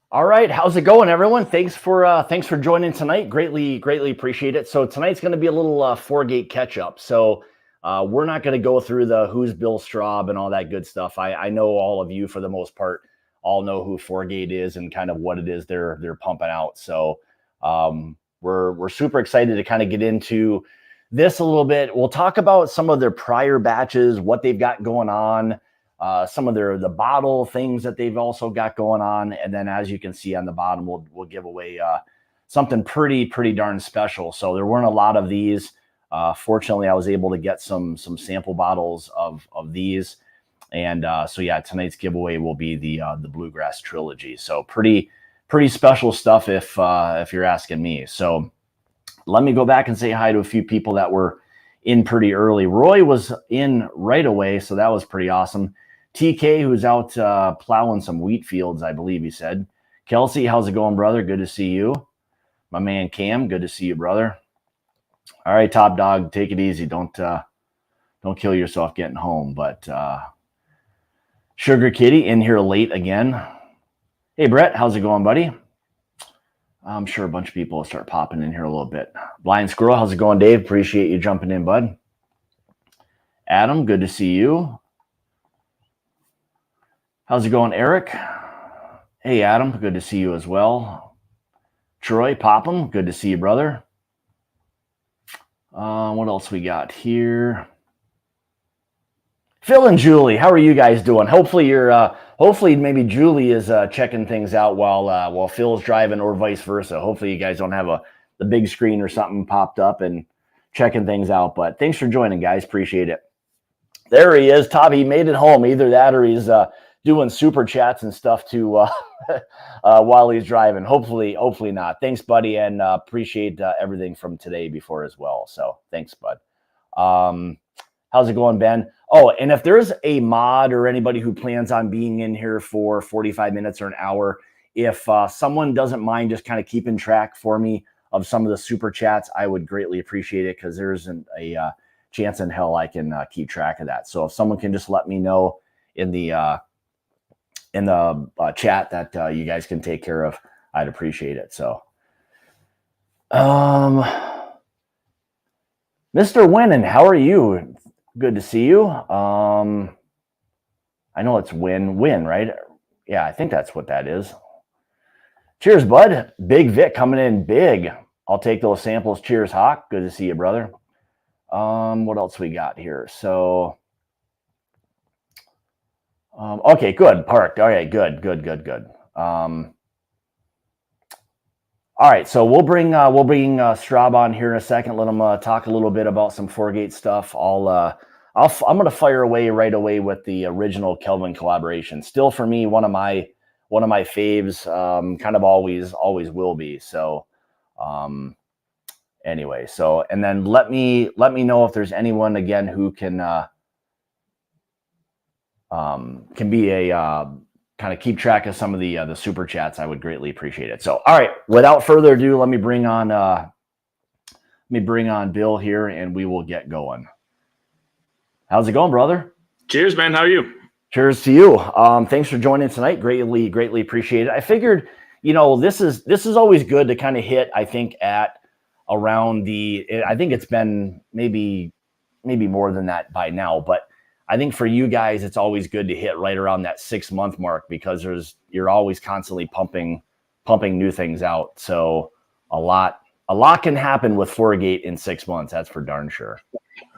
All right, how's it going, everyone? Thanks for joining tonight. Greatly appreciate it. So tonight's going to be a little four-gate catch-up. So we're not going to go through the who's Bill Straub and all that good stuff. I know all of you, for the most part, all know who four-gate is and kind of what it is they're pumping out. So we're super excited to kind of get into this a little bit. We'll talk about some of their prior batches, what they've got going on. Some of the bottle things that they've also got going on, and then as you can see on the bottom, we'll give away something pretty darn special. So there weren't a lot of these. Fortunately, I was able to get some sample bottles of these, and so yeah, tonight's giveaway will be the Bluegrass Trilogy. So pretty special stuff if you're asking me. So let me go back and say hi to a few people that were in pretty early. Roy was in right away, so that was pretty awesome. TK, who's out plowing some wheat fields, I believe he said. Kelsey, how's it going, brother? Good to see you. My man Cam, good to see you, brother. All right, Top Dog, take it easy. Don't kill yourself getting home. But Sugar Kitty in here late again. Hey, Brett, how's it going, buddy? I'm sure a bunch of people will start popping in here a little bit. Blind Squirrel, how's it going, Dave? Appreciate you jumping in, bud. Adam, good to see you. How's it going, Eric? Hey, Adam, good to see you as well. Troy, Popham, good to see you, brother. What else we got here? Phil and Julie, how are you guys doing? Hopefully maybe Julie is checking things out while Phil's driving, or vice versa. Hopefully you guys don't have the big screen or something popped up and checking things out. But thanks for joining, guys. Appreciate it. There he is, Todd. He made it home. Either that or he's doing super chats and stuff too while he's driving. Hopefully not. Thanks, buddy, and appreciate everything from today before as well. So thanks, bud. How's it going, Ben? Oh, and if there's a mod or anybody who plans on being in here for 45 minutes or an hour, if someone doesn't mind just kind of keeping track for me of some of the super chats, I would greatly appreciate it, because there isn't a chance in hell I can keep track of that. So if someone can just let me know in the chat that you guys can take care of, I'd appreciate it. So, Mr. Winnan, how are you? Good to see you. I know it's win, right? Yeah, I think that's what that is. Cheers, bud. Big Vic coming in big. I'll take those samples. Cheers, Hawk. Good to see you, brother. What else we got here? So, okay, good. Parked. All right, good. All right, so we'll bring Straub on here in a second. Let him talk a little bit about some four-gate stuff. I'm gonna fire away right away with the original Kelvin collaboration. Still for me, one of my faves. Kind of always will be. So, anyway, so, and then let me know if there's anyone again who can be a kind of keep track of some of the super chats. I would greatly appreciate it. So, all right, without further ado, let me bring on Bill here, and we will get going. How's it going, brother? Cheers, man. How are you? Cheers to you. Thanks for joining tonight. Greatly appreciate it. I figured, this is always good to kind of hit, I think, at around I think it's been maybe more than that by now, but I think for you guys, it's always good to hit right around that 6-month mark, because you're always constantly pumping new things out. So a lot can happen with four-gate in 6 months. That's for darn sure.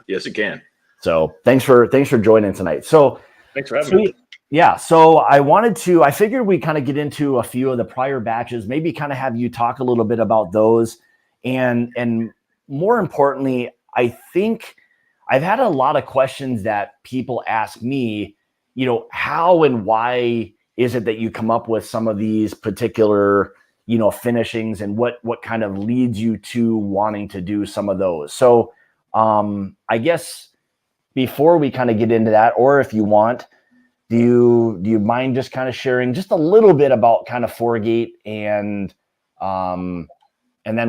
Yes, it can. So thanks for joining tonight. So thanks for having me. Yeah. So I figured we kind of get into a few of the prior batches, maybe kind of have you talk a little bit about those. And more importantly, I think I've had a lot of questions that people ask me, how and why is it that you come up with some of these particular, finishings, and what kind of leads you to wanting to do some of those. So I guess before we kind of get into that, or if you want, do you mind just kind of sharing just a little bit about kind of four-gate, and then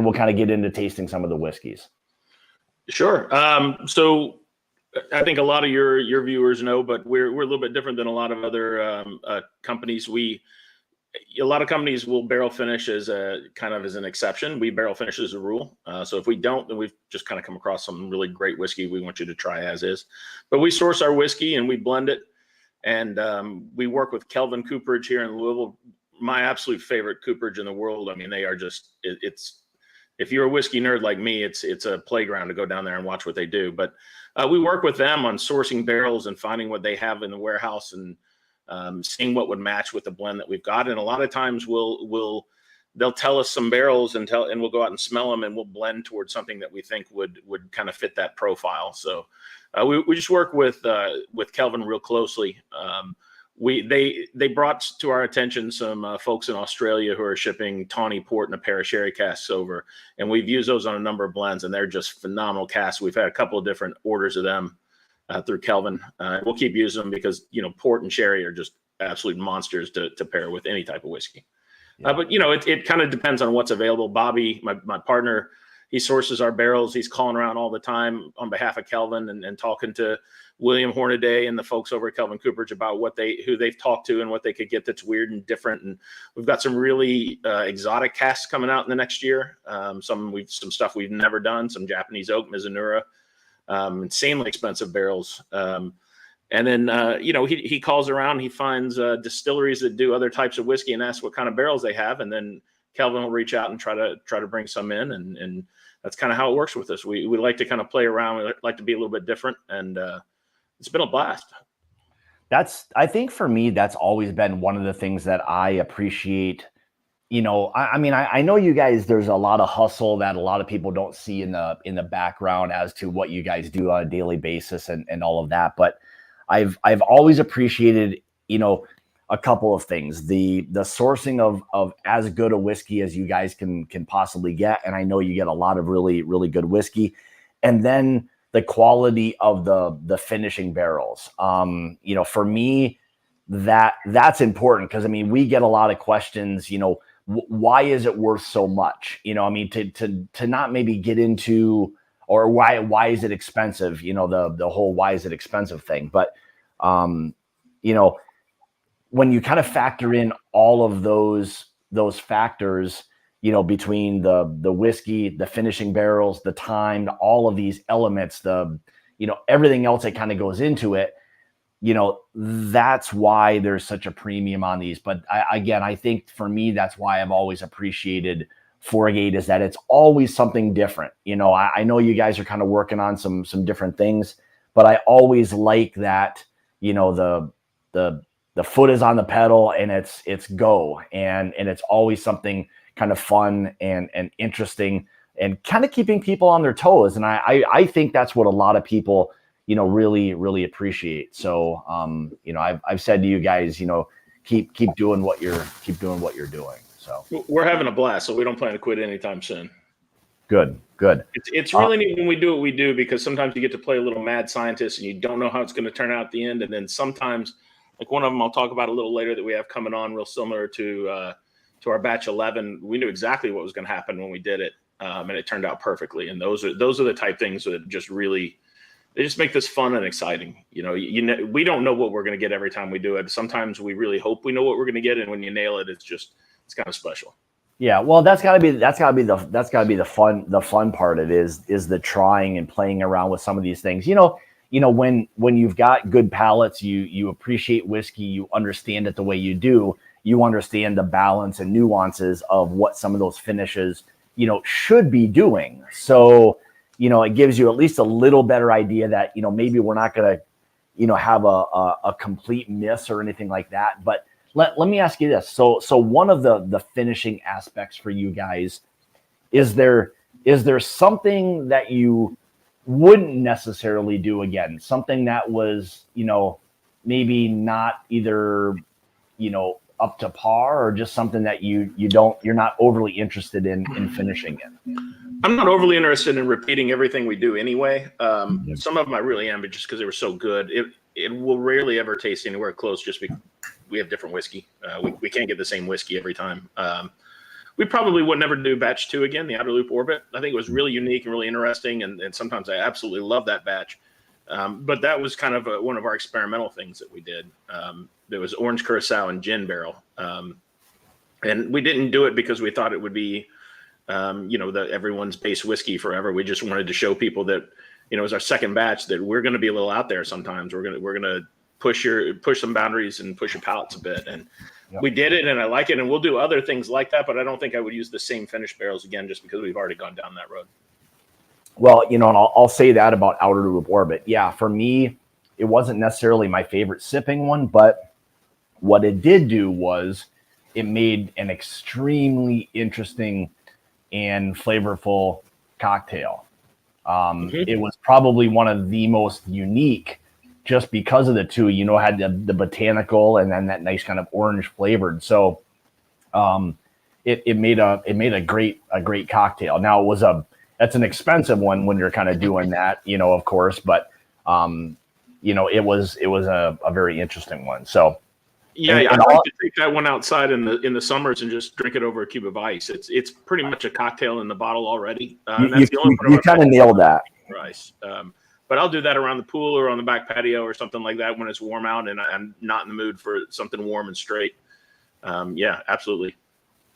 we'll kind of get into tasting some of the whiskeys. Sure. So I think a lot of your viewers know, but we're a little bit different than a lot of other companies. We A lot of companies will barrel finish as a kind of as an exception. We barrel finish as a rule. So if we don't, then we've just kind of come across some really great whiskey we want you to try as is. But we source our whiskey and we blend it. And we work with Kelvin Cooperage here in Louisville, my absolute favorite cooperage in the world. I mean, they are just, it's, if you're a whiskey nerd like me, it's a playground to go down there and watch what they do. But we work with them on sourcing barrels and finding what they have in the warehouse and seeing what would match with the blend that we've got. And a lot of times they'll tell us some barrels and we'll go out and smell them and we'll blend towards something that we think would kind of fit that profile. So we just work with Kelvin real closely. They brought to our attention some folks in Australia who are shipping tawny port and a pair of sherry casks over, and we've used those on a number of blends, and they're just phenomenal casks. We've had a couple of different orders of them through Kelvin. We'll keep using them because port and sherry are just absolute monsters to pair with any type of whiskey. Yeah. But it kind of depends on what's available. Bobby, my partner, he sources our barrels. He's calling around all the time on behalf of Kelvin and talking to William Hornaday and the folks over at Kelvin Cooperage about who they've talked to and what they could get that's weird and different. And we've got some really exotic casks coming out in the next year. Some stuff we've never done, some Japanese oak, Mizunara, insanely expensive barrels. And then, he calls around, he finds distilleries that do other types of whiskey and asks what kind of barrels they have. And then Kelvin will reach out and try to bring some in. And that's kind of how it works with us. We like to kind of play around. We like to be a little bit different. And it's been a blast. I think for me, that's always been one of the things that I appreciate. I mean, I know you guys, there's a lot of hustle that a lot of people don't see in the background as to what you guys do on a daily basis and all of that. But I've always appreciated, a couple of things, the sourcing of as good a whiskey as you guys can possibly get. And I know you get a lot of really, really good whiskey. And then the quality of the finishing barrels. For me, that's important because, I mean, we get a lot of questions, why is it worth so much? To not maybe get into, or why is it expensive? The whole why is it expensive thing. But, when you kind of factor in all of those factors, between the whiskey, the finishing barrels, the time, all of these elements, everything else that kind of goes into it, that's why there's such a premium on these. But I think for me, that's why I've always appreciated Foregate, is that it's always something different. I know you guys are kind of working on some different things, but I always like that, the foot is on the pedal and it's go. And it's always something kind of fun and interesting and kind of keeping people on their toes. And I think that's what a lot of people, really, really appreciate. So, I've said to you guys, keep doing what you're doing. So we're having a blast. So we don't plan to quit anytime soon. Good. It's really neat when we do what we do, because sometimes you get to play a little mad scientist and you don't know how it's going to turn out at the end. And then sometimes, like one of them I'll talk about a little later that we have coming on, real similar to our batch 11. We knew exactly what was going to happen when we did it, and it turned out perfectly. And those are the type things that just really, they just make this fun and exciting. We don't know what we're going to get every time we do it. Sometimes we really hope we know what we're going to get, and when you nail it, it's kind of special. Yeah, well, that's gotta be the fun part of it is the trying and playing around with some of these things. When you've got good palates, you appreciate whiskey, you understand it the way you do, you understand the balance and nuances of what some of those finishes, should be doing. So, it gives you at least a little better idea that, maybe we're not going to, have a complete miss or anything like that. But let me ask you this. So one of the finishing aspects for you guys, is there something that you wouldn't necessarily do again? Something that was, maybe not either, up to par, or just something that you're not overly interested in finishing it? I'm not overly interested in repeating everything we do anyway. Some of them I really am, but just because they were so good. It will rarely ever taste anywhere close, just because we have different whiskey. We can't get the same whiskey every time. We probably would never do batch 2 again, the Outer Loop Orbit. I think it was really unique and really interesting, and sometimes I absolutely love that batch. But that was kind of one of our experimental things that we did. There was orange curacao and gin barrel. And we didn't do it because we thought it would be, everyone's base whiskey forever. We just wanted to show people that, as our second batch, that we're going to be a little out there sometimes. We're going to push some boundaries and push your palates a bit. And we did it, and I like it. And we'll do other things like that, but I don't think I would use the same finish barrels again, just because we've already gone down that road. Well, and I'll say that about Outer Loop Orbit. Yeah, for me, it wasn't necessarily my favorite sipping one, but what it did do was it made an extremely interesting and flavorful cocktail. It was probably one of the most unique just because of the two, had the botanical and then that nice kind of orange flavored. So it made a great cocktail. Now that's an expensive one when you're kind of doing that, of course, but it was a very interesting one. So yeah, I'd like to take that one outside in the summers and just drink it over a cube of ice. It's pretty much a cocktail in the bottle already. You kind of nailed that. Ice. But I'll do that around the pool or on the back patio or something like that when it's warm out and I'm not in the mood for something warm and straight. Yeah, absolutely.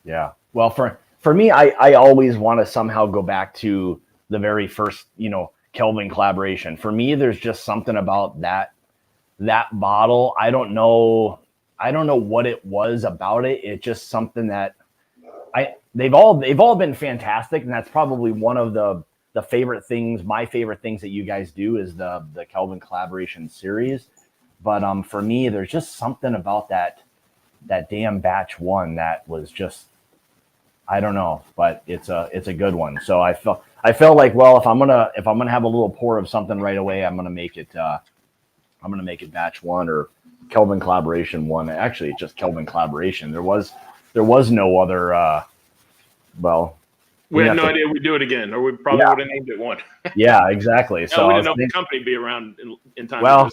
Yeah. Well, for me, I always want to somehow go back to the very first, Kelvin collaboration. For me, there's just something about that bottle. I don't know what it was about it. It's just something that they've all been fantastic, and that's probably one of the favorite things. My favorite things that you guys do is the Kelvin collaboration series. But for me, there's just something about that damn batch one that was just, I don't know, but it's a good one. So I felt like, well, if I'm gonna have a little pour of something right away, I'm gonna make it batch one or Kelvin collaboration one. Actually, it's just Kelvin collaboration. There was no other. We had no idea we'd do it again, or we probably would have named it one. Yeah, exactly. So we didn't know if the company would be around in time. Well,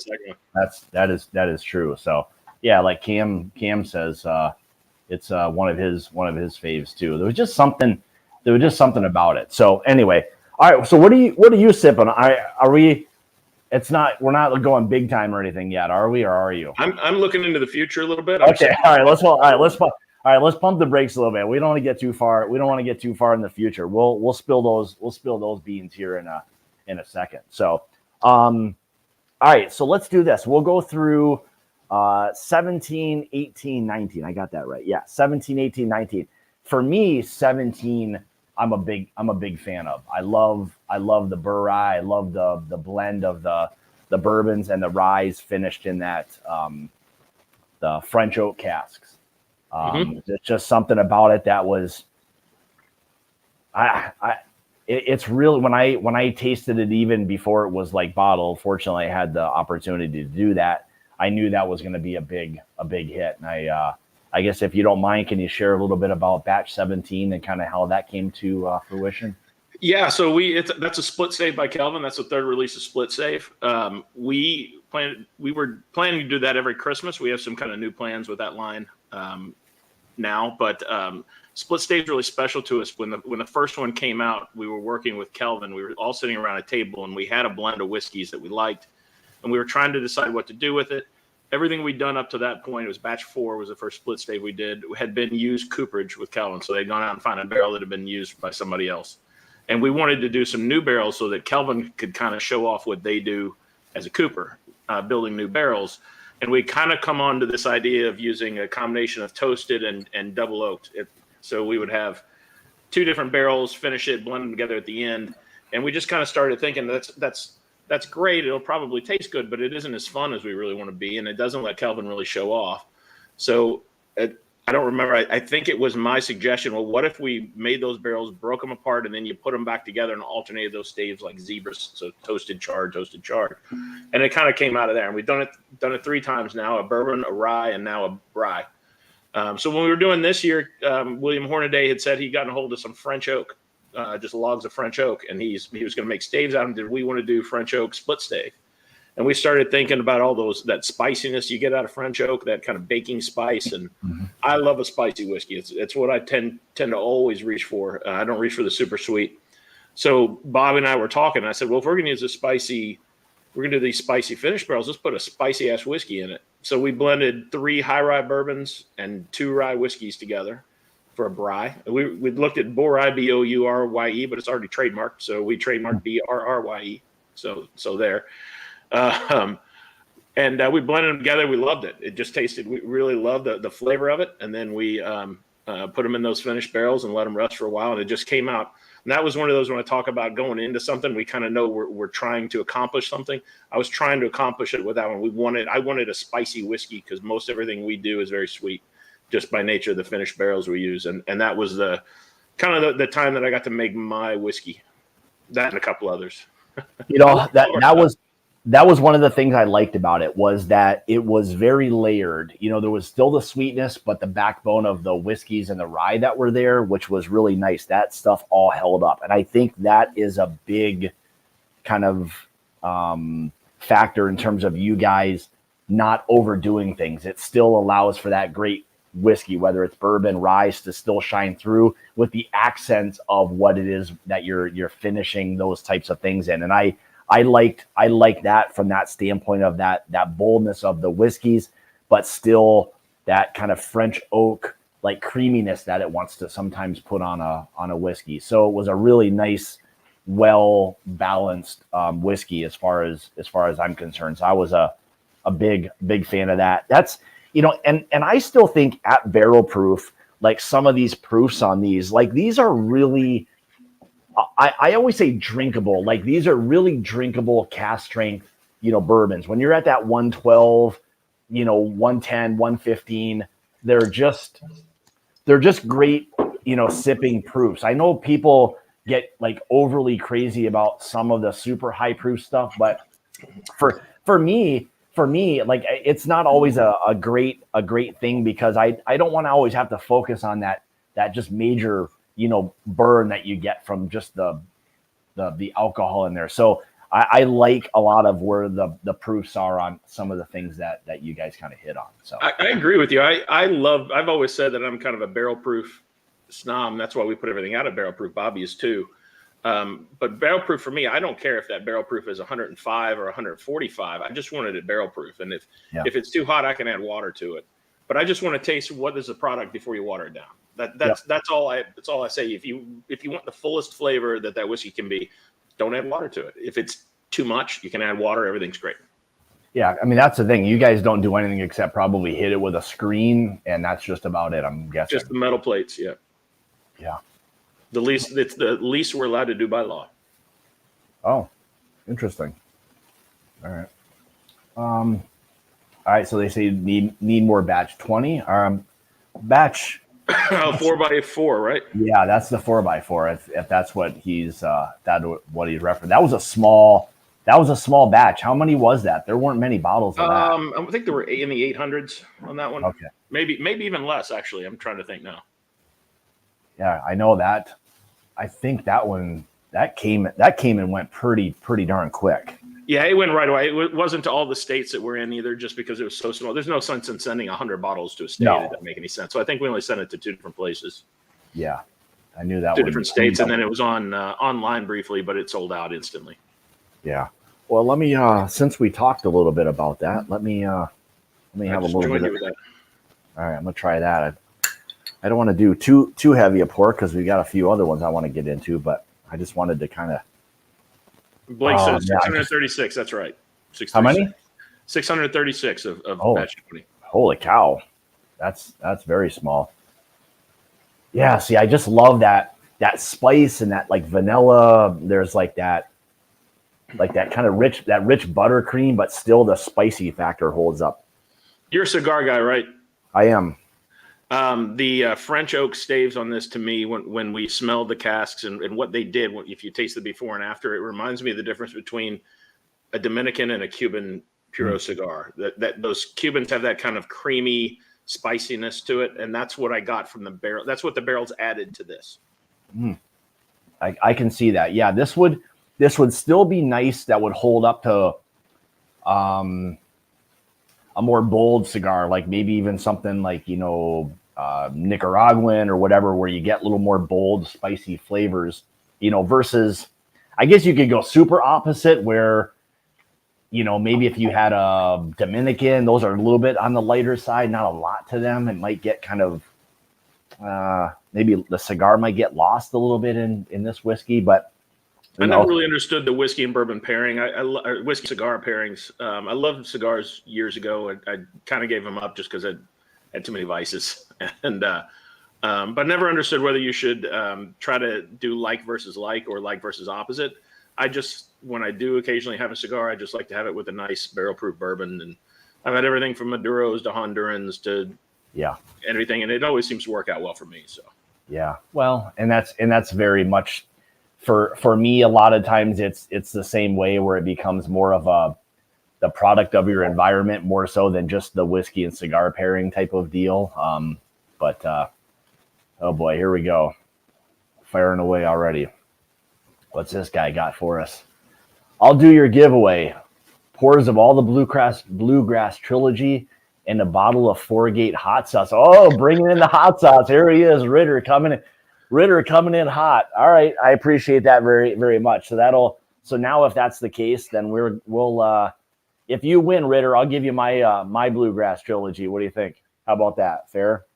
that is true. So yeah, like Cam says, it's one of his faves too. There was just something about it. So anyway, all right. So what are you sipping? We're not going big time or anything yet, are we? Or are you? I'm looking into the future a little bit. Okay. All right. Let's pump the brakes a little bit. We don't want to get too far. We don't want to get too far in the future. We'll spill those beans here in a second. So, all right. So let's do this. We'll go through 17, 18, 19. I got that right. Yeah. 17, 18, 19. For me, 17, I'm a big fan of. I love the Burr rye. I love the blend of the bourbons and the ryes finished in that the French oak casks. There's just something about it that was it's really when I tasted it even before it was like bottled. Fortunately, I had the opportunity to do that. I knew that was going to be a big hit, and I guess if you don't mind, can you share a little bit about batch 17 and kind of how that came to fruition? Yeah, so that's a split save by Kelvin. That's the third release of split save. We were planning to do that every Christmas. We have some kind of new plans with that line now, but split save is really special to us. When the first one came out, we were working with Kelvin. We were all sitting around a table, and we had a blend of whiskeys that we liked, and we were trying to decide what to do with it. Everything we'd done up to that point, it was batch 4 was the first split save we did, had been used cooperage with Kelvin. So they'd gone out and found a barrel that had been used by somebody else. And we wanted to do some new barrels so that Kelvin could kind of show off what they do as a cooper, building new barrels. And we kind of come on to this idea of using a combination of toasted and double oaked. So we would have 2 different barrels, finish it, blend them together at the end. And we just kind of started thinking that's great. It'll probably taste good, but it isn't as fun as we really want to be. And it doesn't let Kelvin really show off. So I don't remember. I think it was my suggestion. Well, what if we made those barrels, broke them apart, and then you put them back together and alternated those staves like zebras? So toasted, charred. And it kind of came out of there. And we've done it 3 times now, a bourbon, a rye, and now a rye. So when we were doing this year, William Hornaday had said he'd gotten a hold of some French oak, just logs of French oak, and he was going to make staves out of them. Did we want to do French oak split stave? And we started thinking about all that spiciness you get out of French oak, that kind of baking spice. And I love a spicy whiskey. It's what I tend to always reach for. I don't reach for the super sweet. So Bob and I were talking. And I said, well, if we're going to use we're going to do these spicy finish barrels, let's put a spicy ass whiskey in it. So we blended 3 high rye bourbons and 2 rye whiskeys together. for a Bry. We looked at Bourye, Bourye, but it's already trademarked, so we trademarked Brrye. So there, and we blended them together. We loved it. It just tasted. We really loved the flavor of it, and then we put them in those finished barrels and let them rest for a while, and it just came out. And that was one of those when I talk about going into something, we kind of know we're trying to accomplish something. I was trying to accomplish it with that one. I wanted a spicy whiskey because most everything we do is very sweet, just by nature of the finished barrels we use. And that was the kind of the time that I got to make my whiskey. That and a couple others. That was one of the things I liked about it, was that it was very layered. There was still the sweetness, but the backbone of the whiskeys and the rye that were there, which was really nice. That stuff all held up. And I think that is a big kind of factor in terms of you guys not overdoing things. It still allows for that great whiskey, whether it's bourbon, rye, to still shine through with the accents of what it is that you're finishing those types of things in. And I liked that from that standpoint of that boldness of the whiskeys, but still that kind of French oak like creaminess that it wants to sometimes put on a whiskey. So it was a really nice, well balanced whiskey as far as I'm concerned. So I was a big fan of that. That's and I still think at barrel proof, like some of these proofs on these, like these are really. I always say drinkable. Like these are really drinkable cask strength, bourbons. When you're at that 112, 110, 115, they're just great, sipping proofs. I know people get like overly crazy about some of the super high proof stuff, but for me, like it's not always a great thing, because I don't want to always have to focus on that just major burn that you get from just the alcohol in there. So I like a lot of where the proofs are on some of the things that you guys kind of hit on. So I agree with you. I've always said that I'm kind of a barrel proof snob. That's why we put everything out of barrel proof. Bobby is too. But barrel proof for me, I don't care if that barrel proof is 105 or 145. I just wanted it barrel proof. And if it's too hot, I can add water to it. But I just want to taste what is the product before you water it down. That's all I say. If you want the fullest flavor that whiskey can be, don't add water to it. If it's too much, you can add water. Everything's great. Yeah, I mean that's the thing. You guys don't do anything except probably hit it with a screen, and that's just about it. I'm guessing. Just the metal plates. Yeah. Yeah. It's the least we're allowed to do by law. Oh, interesting. All right. All right. So they say need more batch 20. Batch. 4x4, right? Yeah, that's the 4x4. If that's what he's what he's referencing. That was a small batch. How many was that? There weren't many bottles of that. I think there were in the 800s on that one. Okay. Maybe even less actually. I'm trying to think now. Yeah, I know that. I think that one that came and went pretty darn quick. Yeah, it went right away. It wasn't to all the states that we're in either, just because it was so small. There's no sense in sending 100 bottles to a state. It doesn't make any sense. So I think we only sent it to 2 different places. Yeah, I knew that. 2 different states, and then it was on online briefly, but it sold out instantly. Yeah. Well, let me since we talked a little bit about that, let me have a little bit of that. All right, I'm gonna try that. I don't want to do too heavy a pour because we got a few other ones I want to get into, but I just wanted to kind of. Blake said 636. That's right. How many? 636 of batch 20. Holy cow, that's very small. Yeah, see, I just love that spice and that like vanilla. There's like that kind of rich buttercream, but still the spicy factor holds up. You're a cigar guy, right? I am. The French oak staves on this, to me, when we smelled the casks and what they did, if you taste the before and after, it reminds me of the difference between a Dominican and a Cuban Puro cigar. That those Cubans have that kind of creamy spiciness to it, and that's what I got from the barrel. That's what the barrels added to this. I can see that. Yeah, this would still be nice. That would hold up to a more bold cigar, like maybe even something like Nicaraguan or whatever, where you get a little more bold, spicy flavors, versus, I guess you could go super opposite where, maybe if you had a Dominican, those are a little bit on the lighter side, not a lot to them. It might get kind of maybe the cigar might get lost a little bit in this whiskey, but I never really understood the whiskey and bourbon pairing. Or whiskey cigar pairings. I loved cigars years ago. I kind of gave them up just because I had too many vices, and but never understood whether you should try to do like versus like or like versus opposite. When I do occasionally have a cigar, I just like to have it with a nice barrel-proof bourbon, and I've had everything from Maduros to Hondurans to everything, and it always seems to work out well for me. So well, and that's very much for me. A lot of times it's the same way, where it becomes more of the product of your environment more so than just the whiskey and cigar pairing type of deal. But oh boy, here we go, firing away already. What's this guy got for us? I'll do your giveaway. Pours of all the Bluegrass trilogy and a bottle of 4-Gate hot sauce. Oh, bringing in the hot sauce. Here he is, Ritter coming in hot. All right, I appreciate that very, very much. So now if that's the case, then we'll if you win, Ritter, I'll give you my Bluegrass trilogy. What do you think? How about that? Fair?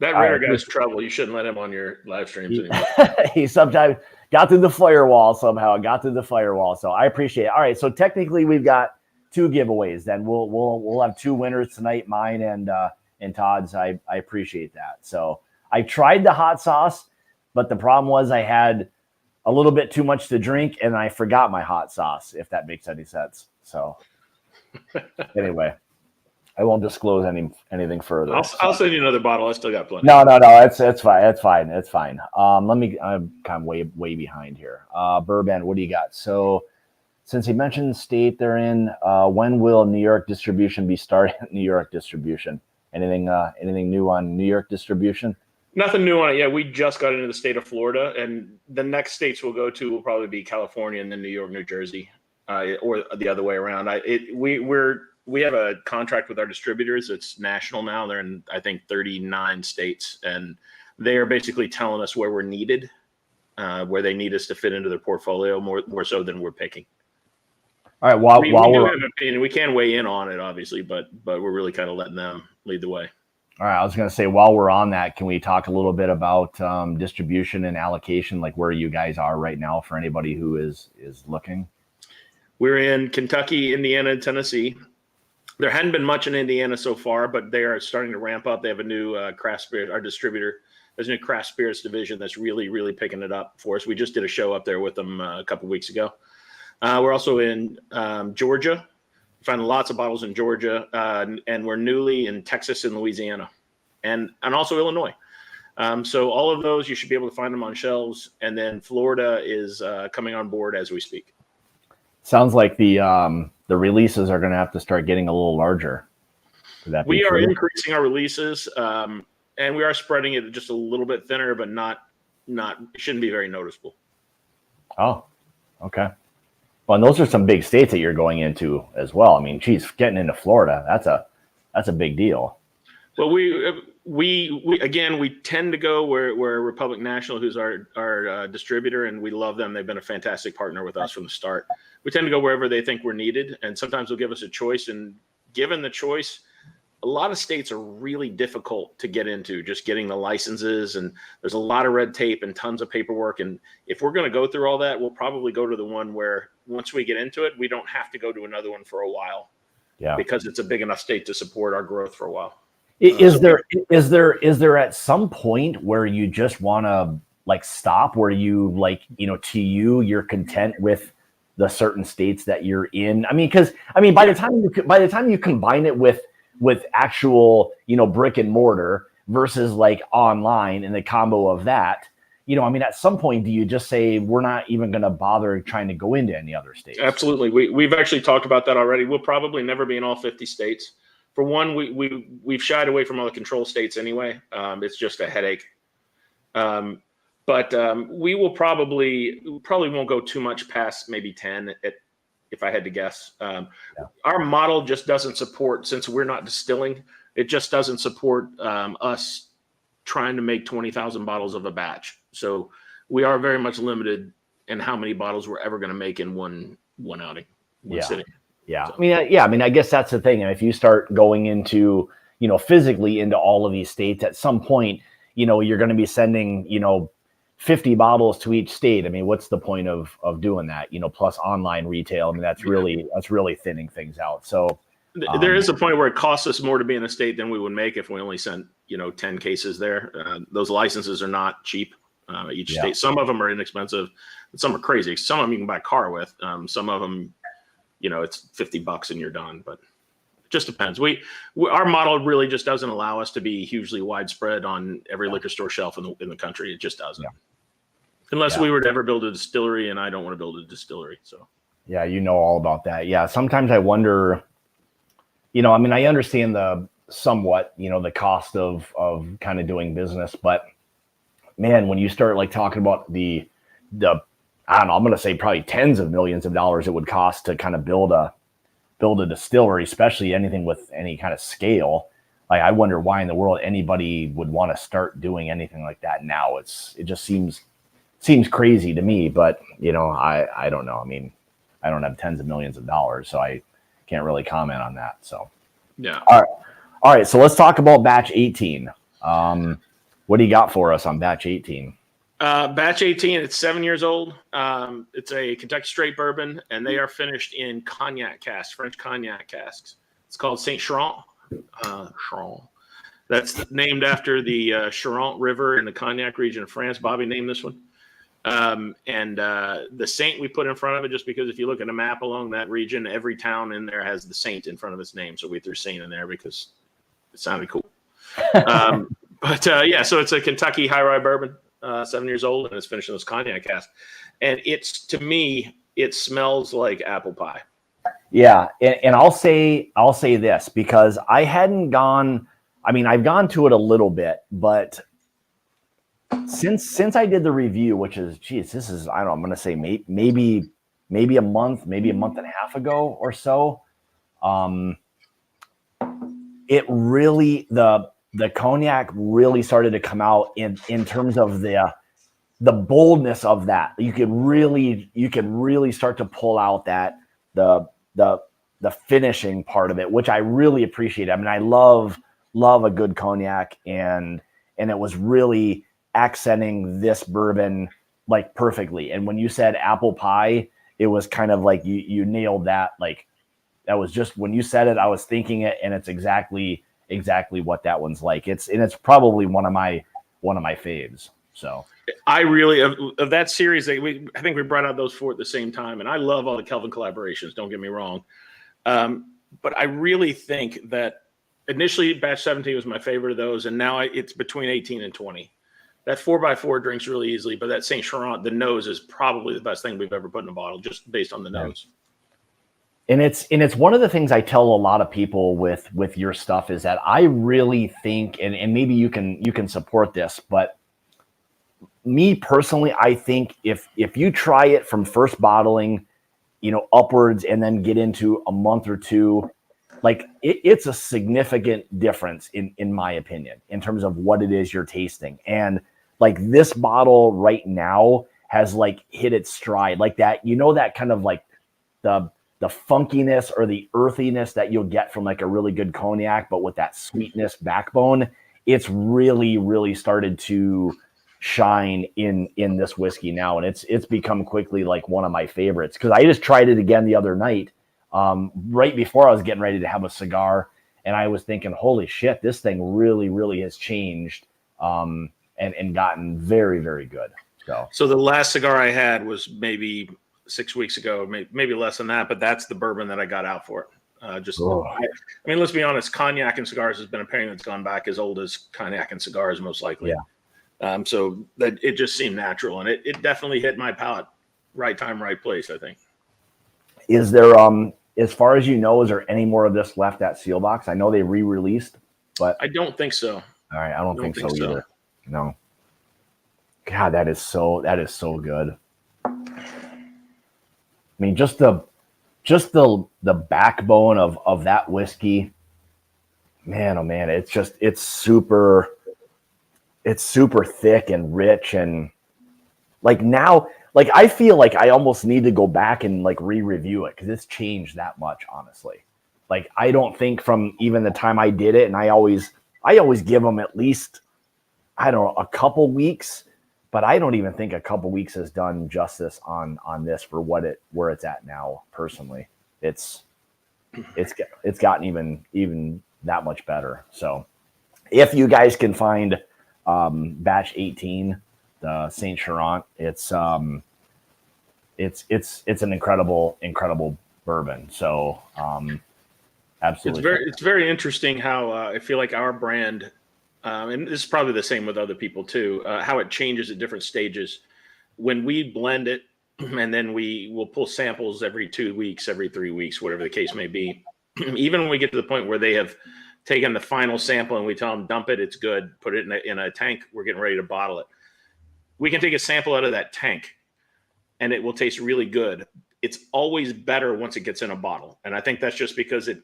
That Ritter guy's trouble. You shouldn't let him on your live streams anymore. He sometimes got through the firewall somehow. So I appreciate it. All right, so technically we've got 2 giveaways. Then we'll have 2 winners tonight, mine and Todd's. I appreciate that. So I tried the hot sauce, but the problem was I had a little bit too much to drink and I forgot my hot sauce, if that makes any sense. So anyway, I won't disclose anything further. I'll send you another bottle. I still got plenty. No. It's fine. It's fine. I'm kind of way behind here. Bourbon, what do you got? So since he mentioned the state they're in, when will New York distribution be starting? New York distribution. Anything new on New York distribution? Nothing new on it. Yeah, we just got into the state of Florida, and the next states we'll go to will probably be California and then New York, New Jersey, or the other way around. We have a contract with our distributors. It's national now. They're in, I think, 39 states, and they are basically telling us where we're needed, where they need us to fit into their portfolio more so than we're picking. All right. We do have an opinion. We can weigh in on it, obviously, but we're really kind of letting them lead the way. All right. I was going to say, while we're on that, can we talk a little bit about distribution and allocation, like where you guys are right now for anybody who is looking? We're in Kentucky, Indiana, and Tennessee. There hadn't been much in Indiana so far, but they are starting to ramp up. They have a new craft spirit. Our distributor has a new craft spirits division that's really, really picking it up for us. We just did a show up there with them a couple of weeks ago. We're also in Georgia. We find lots of bottles in Georgia, and we're newly in Texas and Louisiana, and also Illinois. So all of those, you should be able to find them on shelves. And then Florida is coming on board as we speak. Sounds like the releases are going to have to start getting a little larger. We are increasing our releases, and we are spreading it just a little bit thinner, but not it shouldn't be very noticeable. Oh, okay. Well, and those are some big states that you're going into as well. I mean, geez, getting into Florida, that's a big deal. Well, we tend to go where Republic National, who's our distributor, and we love them. They've been a fantastic partner with us from the start. We tend to go wherever they think we're needed, and sometimes they'll give us a choice. And given the choice, a lot of states are really difficult to get into, just getting the licenses, and there's a lot of red tape and tons of paperwork. And if we're going to go through all that, we'll probably go to the one where once we get into it, we don't have to go to another one for a while. Yeah, because it's a big enough state to support our growth for a while. Is there at some point where you just want to like stop, where you you're content with the certain states that you're in? I mean, by the time you combine it with actual, brick and mortar versus like online and the combo of that, at some point, do you just say, we're not even going to bother trying to go into any other states? Absolutely. We've actually talked about that already. We'll probably never be in all 50 states. For one, we've shied away from all the control states anyway. It's just a headache. But we probably won't go too much past maybe 10 if I had to guess. Our model just doesn't support, since we're not distilling, it just doesn't support us trying to make 20,000 bottles of a batch. So we are very much limited in how many bottles we're ever going to make in one outing, one sitting. Yeah. So. I mean, I guess that's the thing. And if you start going into, physically into all of these states. At some point, you're going to be sending, 50 bottles to each state. I mean, what's the point of doing that? Plus online retail. I mean, that's really thinning things out. So there is a point where it costs us more to be in a state than we would make if we only sent 10 cases there. Those licenses are not cheap. Each state, some of them are inexpensive, and some are crazy. Some of them you can buy a car with. Some of them, it's $50 and you're done. But it just depends. Our model really just doesn't allow us to be hugely widespread on every liquor store shelf in the country. It just doesn't. Unless we were to ever build a distillery, and I don't want to build a distillery. So yeah, all about that. Yeah, sometimes I wonder. I mean, I understand the cost of kind of doing business, but man, when you start like talking about the I don't know, I'm going to say probably tens of millions of dollars it would cost to kind of build a distillery, especially anything with any kind of scale. Like, I wonder why in the world anybody would want to start doing anything like that now. It just seems crazy to me, but I don't know. I mean, I don't have tens of millions of dollars, so I can't really comment on that. So yeah. All right. So let's talk about batch 18. What do you got for us on batch 18? Batch 18, it's 7 years old. It's a Kentucky straight bourbon, and they are finished in cognac casks, French cognac casks. It's called Saint Charent. That's named after the Charente River in the Cognac region of France. Bobby named this one. And the saint we put in front of it, just because if you look at a map along that region, every town in there has the saint in front of its name. So we threw saint in there because it sounded cool. So it's a Kentucky high rye bourbon, 7 years old, and it's finished in those cognac casks. And to me, it smells like apple pie. Yeah. And I'll say this, because I hadn't gone, I mean, I've gone to it a little bit, but since I did the review, which is, this is, I don't know, I'm going to say maybe a month and a half ago or so. It really, the cognac really started to come out in terms of the boldness of that. You could really start to pull out that the finishing part of it, which I really appreciate. I mean, I love a good cognac, and it was really accenting this bourbon like perfectly. And when you said apple pie, it was kind of like you nailed that. Like, that was just, when you said it, I was thinking it, and it's exactly what that one's like. It's probably one of my faves. So I really, of that series, I think we brought out those four at the same time, and I love all the Kelvin collaborations. Don't get me wrong, but I really think that initially batch 17 was my favorite of those, and now it's between 18 and 20. That 4x4 drinks really easily, but that Saint Charent, the nose is probably the best thing we've ever put in a bottle, just based on the nose. And it's one of the things I tell a lot of people with your stuff is that I really think, and maybe you can support this, but me personally, I think if you try it from first bottling, upwards, and then get into a month or two, like it's a significant difference in my opinion, in terms of what it is you're tasting. And like, this bottle right now has like hit its stride, like that, that kind of like the funkiness or the earthiness that you'll get from like a really good cognac, but with that sweetness backbone. It's really started to shine in this whiskey now, and it's become quickly like one of my favorites, because I just tried it again the other night, right before I was getting ready to have a cigar, and I was thinking, holy shit, this thing really has changed, and gotten very good. So the last cigar I had was maybe 6 weeks ago, maybe less than that, but that's the bourbon that I got out for it. I mean, let's be honest, cognac and cigars has been a pairing that's gone back as old as cognac and cigars, most likely. Yeah. So that it just seemed natural, and it definitely hit my palate. Right time, right place, I think. Is there, as far as is there any more of this left at Sealbox? I know they re-released, but I don't think so. All right, I don't think so either. No. God, that is so good. I mean, just the backbone of that whiskey, man, oh man, it's super thick and rich, and like now, like I feel like I almost need to go back and like re-review it, because it's changed that much, honestly. like, I don't think from even the time I did it, and I always give them at least, I don't know, a couple weeks, but I don't even think a couple weeks has done justice on this for where it's at now. Personally, it's gotten even that much better. So if you guys can find batch 18, the Saint Laurent, it's an incredible bourbon. So absolutely, it's very interesting how I feel like our brand, and this is probably the same with other people too, how it changes at different stages. When we blend it, and then we will pull samples every 2 weeks, every 3 weeks, whatever the case may be. Even when we get to the point where they have taken the final sample and we tell them dump it, it's good, put it in a tank, we're getting ready to bottle it. We can take a sample out of that tank and it will taste really good. It's always better once it gets in a bottle. And I think that's just because it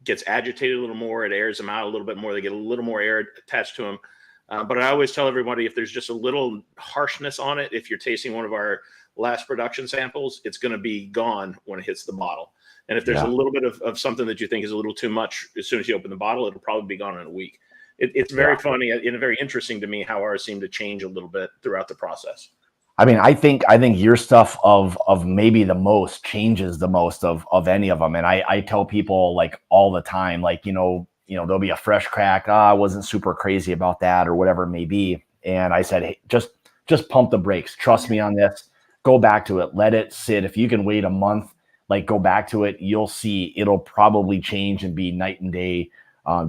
gets agitated a little more. It airs them out a little bit more. They get a little more air attached to them. But I always tell everybody, if there's just a little harshness on it, if you're tasting one of our last production samples, it's going to be gone when it hits the bottle. And if there's a little bit of something that you think is a little too much, as soon as you open the bottle, it'll probably be gone in a week. It's very funny and very interesting to me how ours seem to change a little bit throughout the process. I mean, I think your stuff of maybe the most changes the most of any of them. And I tell people, like, all the time, like, there'll be a fresh crack. I wasn't super crazy about that or whatever it may be. And I said, hey, just pump the brakes. Trust me on this. Go back to it. Let it sit. If you can wait a month, like, go back to it. You'll see it'll probably change and be night and day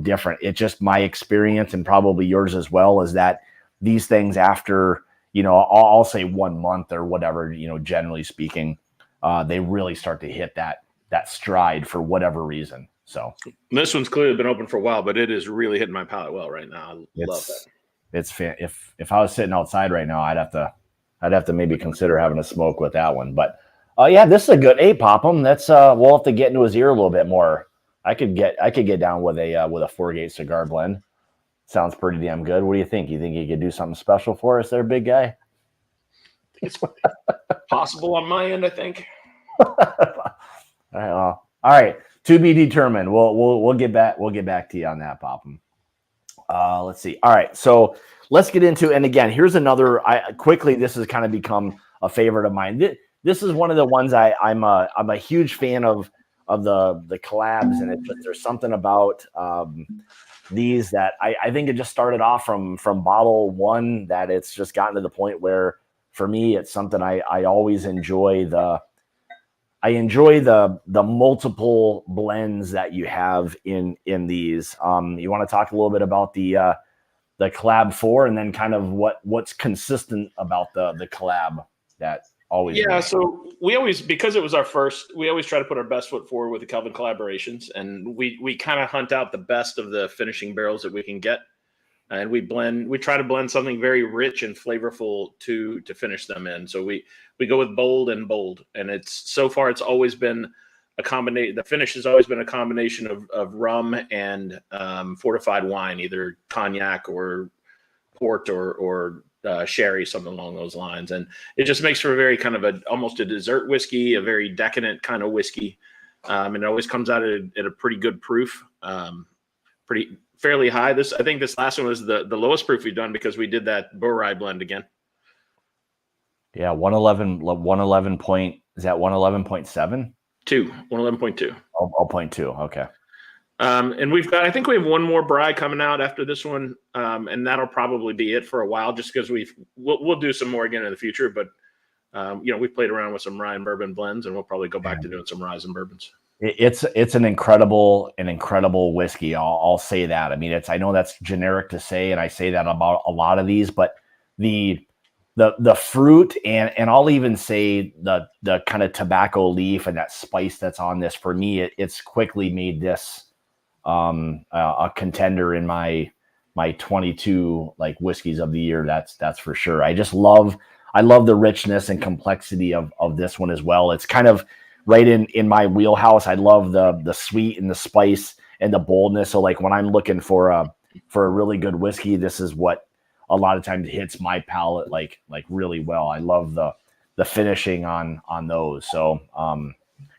different. It's just my experience, and probably yours as well, is that these things after, I'll say 1 month or whatever, generally speaking, they really start to hit that stride for whatever reason. So this one's clearly been open for a while, but it is really hitting my palate well right now. I love that. It's if I was sitting outside right now, I'd have to maybe consider having a smoke with that one. But yeah, this is a good. Hey, Popham, that's we'll have to get into his ear a little bit more. I could get down with a 4-gate cigar blend. Sounds pretty damn good. What do you think? You think you could do something special for us there, big guy? It's possible on my end, I think. All right. To be determined. We'll get back to you on that, Popham. Let's see. All right. So let's get into, and again, here's another, quickly, this has kind of become a favorite of mine. This is one of the ones I'm a huge fan of the collabs, and there's something about these that I think it just started off from bottle one, that it's just gotten to the point where, for me, it's something I always enjoy. I enjoy the multiple blends that you have in these. You want to talk a little bit about the collab 4, and then kind of what's consistent about the collab that always. Yeah, so we always, because it was our first, we always try to put our best foot forward with the Kelvin collaborations, and we kind of hunt out the best of the finishing barrels that we can get, and we try to blend something very rich and flavorful to finish them in. So we go with bold, and it's always been a combination. The finish has always been a combination of rum and fortified wine, either cognac or port or sherry, something along those lines. And it just makes for a very kind of almost a dessert whiskey, a very decadent kind of whiskey. And it always comes out at a pretty good proof, fairly high. I think this last one was the lowest proof we've done, because we did that Borai blend again. Yeah, 111 point, is that 111.7? 111.2. Oh, 0.2. Okay. And I think we have one more Bry coming out after this one, and that'll probably be it for a while, just because we'll do some more again in the future. But we've played around with some rye and bourbon blends, and we'll probably go back to doing some ryes and bourbons. It's an incredible whiskey. I'll say that. I mean, I know that's generic to say, and I say that about a lot of these, but the fruit and I'll even say the kind of tobacco leaf and that spice that's on this, for me, it's quickly made this a contender in my 22 like whiskeys of the year. That's for sure. I love the richness and complexity of this one as well. It's kind of right in my wheelhouse. I love the sweet and the spice and the boldness. So like when I'm looking for a really good whiskey, this is what a lot of times hits my palate like really well. I love the finishing on those. So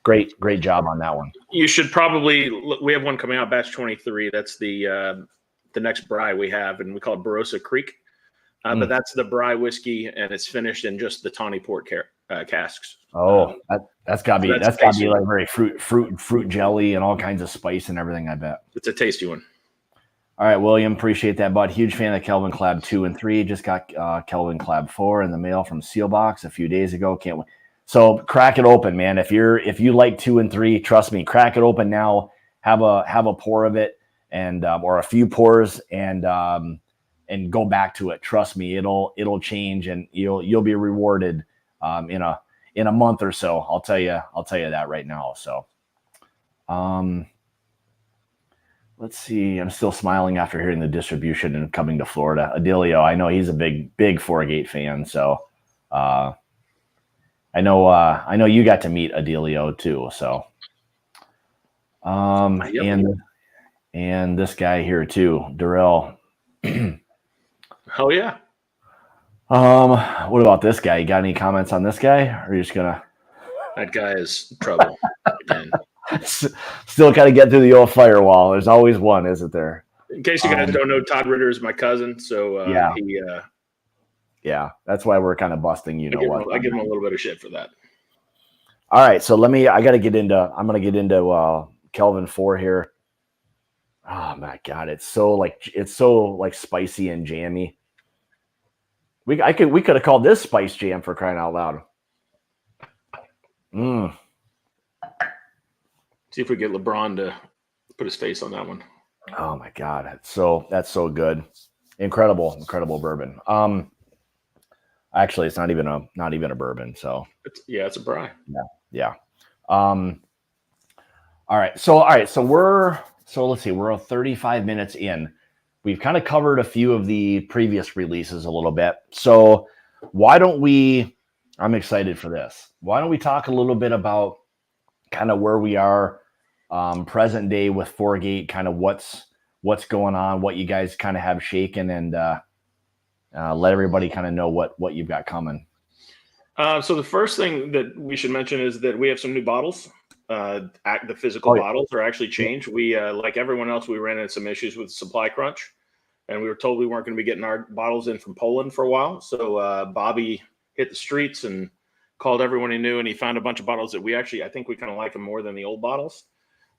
great job on that one. You should probably we have one coming out, batch 23. That's the next Bry we have, and we call it Barossa Creek. But that's the Bry whiskey, and it's finished in just the tawny port casks. Oh, that's gotta be like very fruit jelly and all kinds of spice and everything, I bet. It's a tasty one. All right, William, appreciate that, bud. Huge fan of Kelvin Clab 2 and 3. Just got Kelvin Clab 4 in the mail from Sealbox a few days ago. Can't wait. So crack it open, man. If you like 2 and 3, trust me, crack it open now. Have a pour of it, and or a few pours, and go back to it. Trust me, it'll change, and you'll be rewarded in a month or so. I'll tell you that right now. So, let's see. I'm still smiling after hearing the distribution and coming to Florida. Adilio, I know he's a big Four-Gate fan. So, I know you got to meet Adilio too. So, yep. and this guy here too, Darrell. Oh yeah. What about this guy? You got any comments on this guy? Or are you just gonna? That guy is trouble. Again. Still got to get through the old firewall. There's always one, isn't there? In case you guys don't know, Todd Ritter is my cousin. So yeah, that's why we're kind of busting. I give him a little bit of shit for that. All right, so I'm gonna get into Kelvin 4 here. Oh my God, it's so spicy and jammy. We could have called this Spice Jam, for crying out loud. See if we get LeBron to put his face on that one. Oh my God, that's so good. Incredible bourbon. Actually, it's not even a bourbon. So it's a Bry. Yeah. All right. So let's see. We're 35 minutes in. We've kind of covered a few of the previous releases a little bit. So why don't we? I'm excited for this. Why don't we talk a little bit about kind of where we are, present day with Four-Gate, kind of what's going on, what you guys kind of have shaken, and let everybody kind of know what you've got coming. So the first thing that we should mention is that we have some new bottles. The physical bottles are actually changed. We, like everyone else, we ran into some issues with supply crunch, and we were told we weren't going to be getting our bottles in from Poland for a while. So Bobby hit the streets and called everyone he knew, and he found a bunch of bottles that I think we kind of like them more than the old bottles.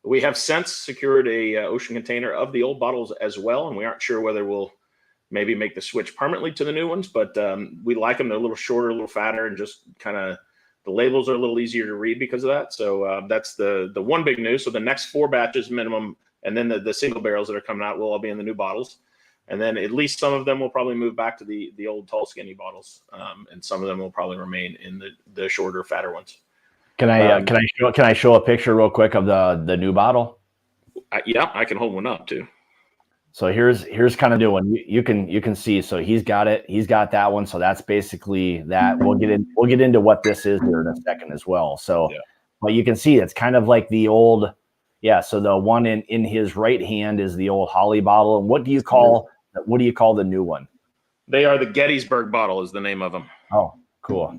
We have since secured a ocean container of the old bottles as well, and we aren't sure whether we'll maybe make the switch permanently to the new ones, but we like them. They're a little shorter, a little fatter, and just kind of the labels are a little easier to read because of that. So that's the one big news. So the next 4 batches minimum, and then the single barrels that are coming out will all be in the new bottles. And then at least some of them will probably move back to the old tall, skinny bottles, and some of them will probably remain in the shorter, fatter ones. Can I show a picture real quick of the new bottle? Yeah, I can hold one up too. So here's kind of new one. You can see. So he's got it. He's got that one. So that's basically that. We'll get into what this is here in a second as well. So, but you can see it's kind of like the old. Yeah. So the one in his right hand is the old Holly bottle. And what do you call the new one? They are the Gettysburg bottle is the name of them. Oh, cool.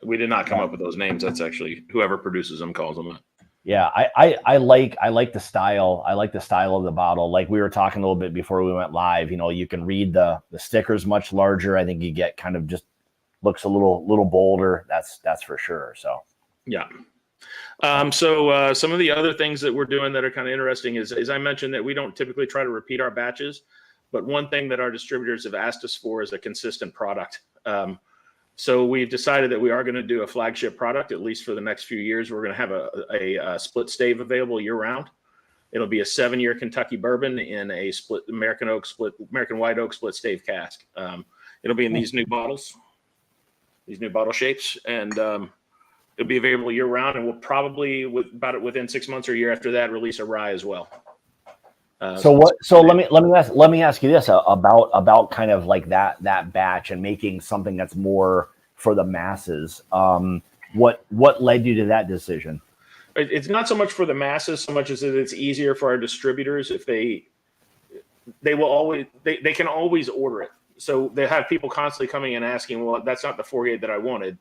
We did not come up with those names. That's actually whoever produces them calls them that. Yeah, I like the style. I like the style of the bottle. Like we were talking a little bit before we went live, you can read the stickers much larger. I think you get kind of just looks a little bolder. That's for sure. So yeah. So some of the other things that we're doing that are kind of interesting is I mentioned that we don't typically try to repeat our batches, but one thing that our distributors have asked us for is a consistent product. So we've decided that we are going to do a flagship product, at least for the next few years. We're going to have a split stave available year round. It'll be a 7-year Kentucky bourbon in a split American white oak split stave cask. It'll be in these new bottles, these new bottle shapes, and it'll be available year round. And we'll probably within 6 months or a year after that, release a rye as well. So let me ask you this about kind of like that batch and making something that's more for the masses. What led you to that decision? It's not so much for the masses, so much as that it's easier for our distributors if they can always order it. So they have people constantly coming and asking, well, that's not the Four-Gate that I wanted.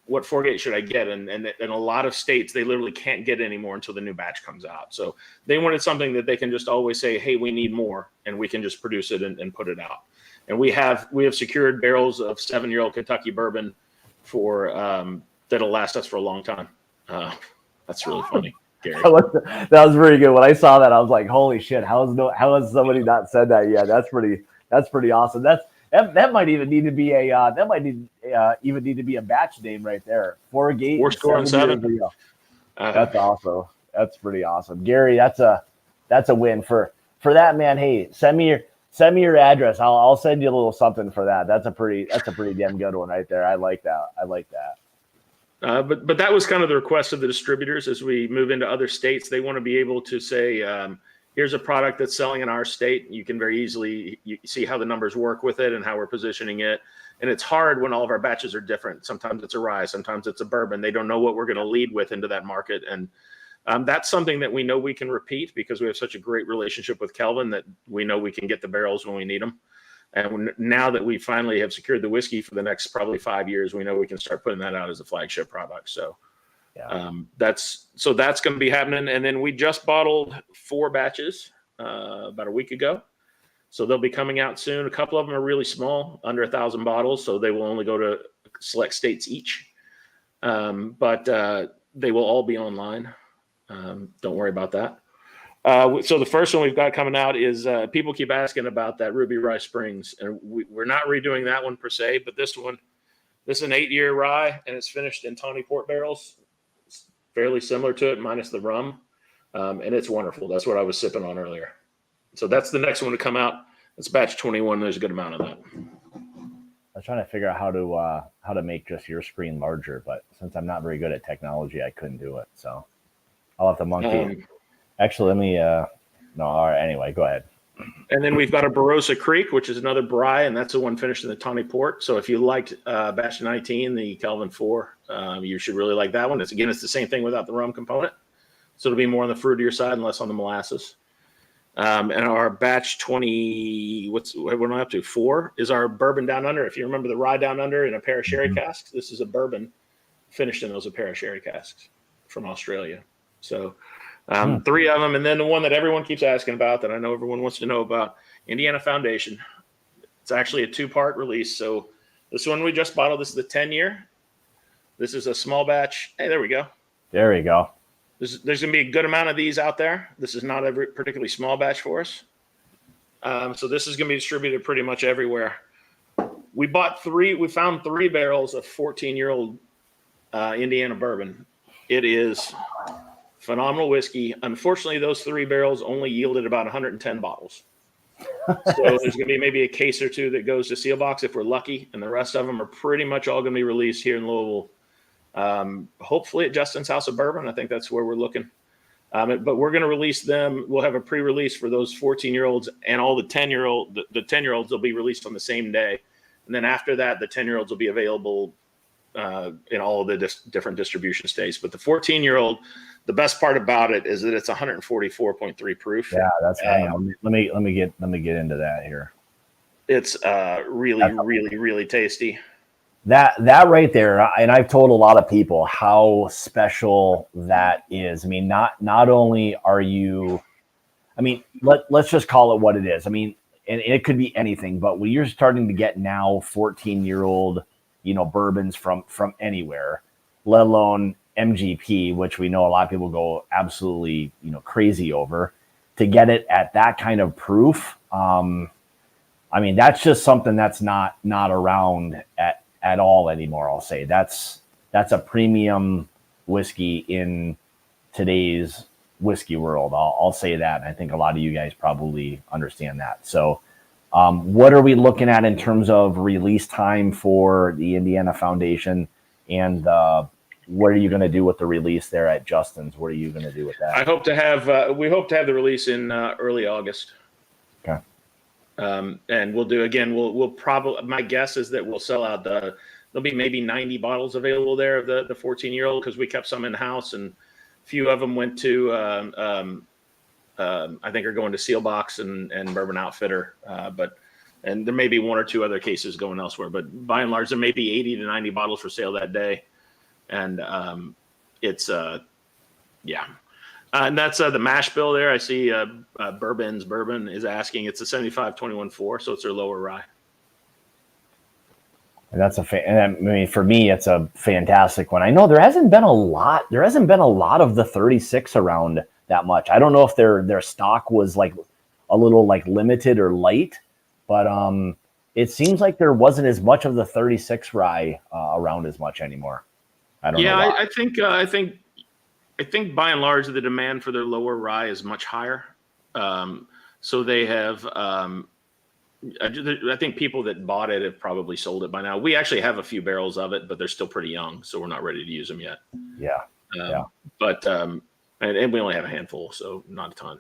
what Forgate should I get? And in a lot of states, they literally can't get any more until the new batch comes out. So they wanted something that they can just always say, hey, we need more, and we can just produce it and put it out. And we have secured barrels of 7-year-old Kentucky bourbon for that'll last us for a long time. That's really funny, Gary. That was very good. When I saw that, I was like, "Holy shit! How has somebody not said that yet?" That's pretty awesome. That might even need to be even need to be a batch name right there. 4-Gate, 4-7. That's awesome. That's pretty awesome, Gary. That's a win for that, man. Hey, send me your address. I'll send you a little something for that. That's a pretty damn good one right there. I like that. But that was kind of the request of the distributors as we move into other states. They want to be able to say, here's a product that's selling in our state. You can very easily see how the numbers work with it and how we're positioning it. And it's hard when all of our batches are different. Sometimes it's a rye, sometimes it's a bourbon. They don't know what we're going to lead with into that market. And that's something that we know we can repeat because we have such a great relationship with Kelvin that we know we can get the barrels when we need them. And now that we finally have secured the whiskey for the next probably 5 years, we know we can start putting that out as a flagship product. So yeah. That's going to be happening. And then we just bottled 4 batches about a week ago. So they'll be coming out soon. A couple of them are really small, under 1,000 bottles. So they will only go to select states each. But they will all be online. Don't worry about that. So the first one we've got coming out is people keep asking about that Ruby Rye Springs, and we're not redoing that one per se, but this is an 8-year rye, and it's finished in tawny port barrels. It's fairly similar to it, minus the rum, and it's wonderful. That's what I was sipping on earlier. So that's the next one to come out. It's batch 21. There's a good amount of that. I was trying to figure out how to make just your screen larger, but since I'm not very good at technology, I couldn't do it. So I'll have to monkey. Actually, let me. No, all right. Anyway, go ahead. And then we've got a Barossa Creek, which is another Bry, and that's the one finished in the tawny port. So if you liked batch 19, the Kelvin 4, you should really like that one. It's the same thing without the rum component. So it'll be more on the fruitier side and less on the molasses. And our batch 20, what am I up to? 4 is our bourbon down under. If you remember the rye down under in a pair of sherry casks, this is a bourbon finished in those a pair of sherry casks from Australia. So 3 of them. And then the one that everyone keeps asking about that I know everyone wants to know about, Indiana Foundation. It's actually a 2-part release. So this one we just bottled, this is the 10-year. This is a small batch. Hey, there we go. There we go. There's going to be a good amount of these out there. This is not a particularly small batch for us. So this is going to be distributed pretty much everywhere. We found 3 barrels of 14-year-old Indiana bourbon. It is phenomenal whiskey. Unfortunately, those 3 barrels only yielded about 110 bottles. So there's going to be maybe a case or 2 that goes to Seal Box if we're lucky, and the rest of them are pretty much all going to be released here in Louisville. Hopefully at Justin's House of Bourbon. I think that's where we're looking. But we're going to release them. We'll have a pre-release for those 14-year-olds and all the 10-year-old. The 10-year-olds will be released on the same day, and then after that, the 10-year-olds will be available in all of the different distribution states. But the 14-year-old, the best part about it is that it's 144.3 proof. Yeah, that's hang on. Let me get into that here. It's really tasty. That right there, and I've told a lot of people how special that is. I mean, not only are you, I mean, let's just call it what it is. I mean, and it could be anything, but when you're starting to get now 14-year-old, bourbons from anywhere, let alone MGP, which we know a lot of people go absolutely, crazy over, to get it at that kind of proof. I mean, that's just something that's not around at all anymore. I'll say that's a premium whiskey in today's whiskey world. I'll say that. And I think a lot of you guys probably understand that. So what are we looking at in terms of release time for the Indiana Foundation, and what are you going to do with the release there at Justin's? What are you going to do with that? We hope to have the release in early August. Okay. And we'll probably, my guess is that we'll sell out there'll be maybe 90 bottles available there of the 14-year-old, because we kept some in house, and a few of them went to, I think are going to Seal Box and Bourbon Outfitter. And there may be 1 or 2 other cases going elsewhere, but by and large, there may be 80 to 90 bottles for sale that day. and it's yeah. And that's the mash bill there. I see Bourbon is asking. It's a 75-21-4, so it's their lower rye. And that's and I mean, for me, it's a fantastic one. I know there hasn't been a lot of the 36 around that much. I don't know if their stock was like a little like limited or light, but it seems like there wasn't as much of the 36 rye around as much anymore. I don't know. Yeah, I think by and large the demand for their lower rye is much higher. So they have. I think people that bought it have probably sold it by now. We actually have a few barrels of it, but they're still pretty young, so we're not ready to use them yet. Yeah. But and we only have a handful, so not a ton.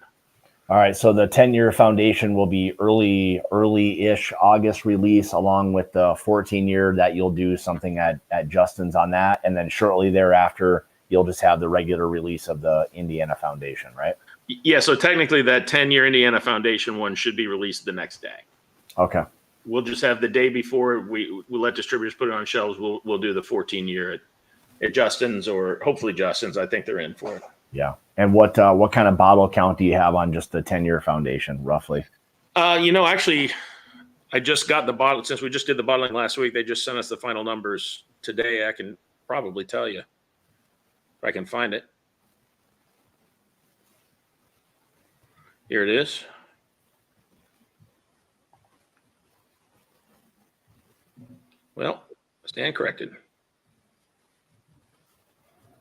All right, so the 10-year foundation will be early-ish August release, along with the 14-year that you'll do something at Justin's on that, and then shortly thereafter you'll just have the regular release of the Indiana Foundation, right? Yeah, so technically that 10-year Indiana Foundation one should be released the next day. Okay. We'll just have the day before we'll let distributors put it on shelves. We'll do the 14-year at Justin's, or hopefully Justin's. I think they're in for it. Yeah. And what kind of bottle count do you have on just the 10-year foundation, roughly? Actually, I just got the bottle. Since we just did the bottling last week, they just sent us the final numbers today. I can probably tell you if I can find it. Here it is. Well, stand corrected.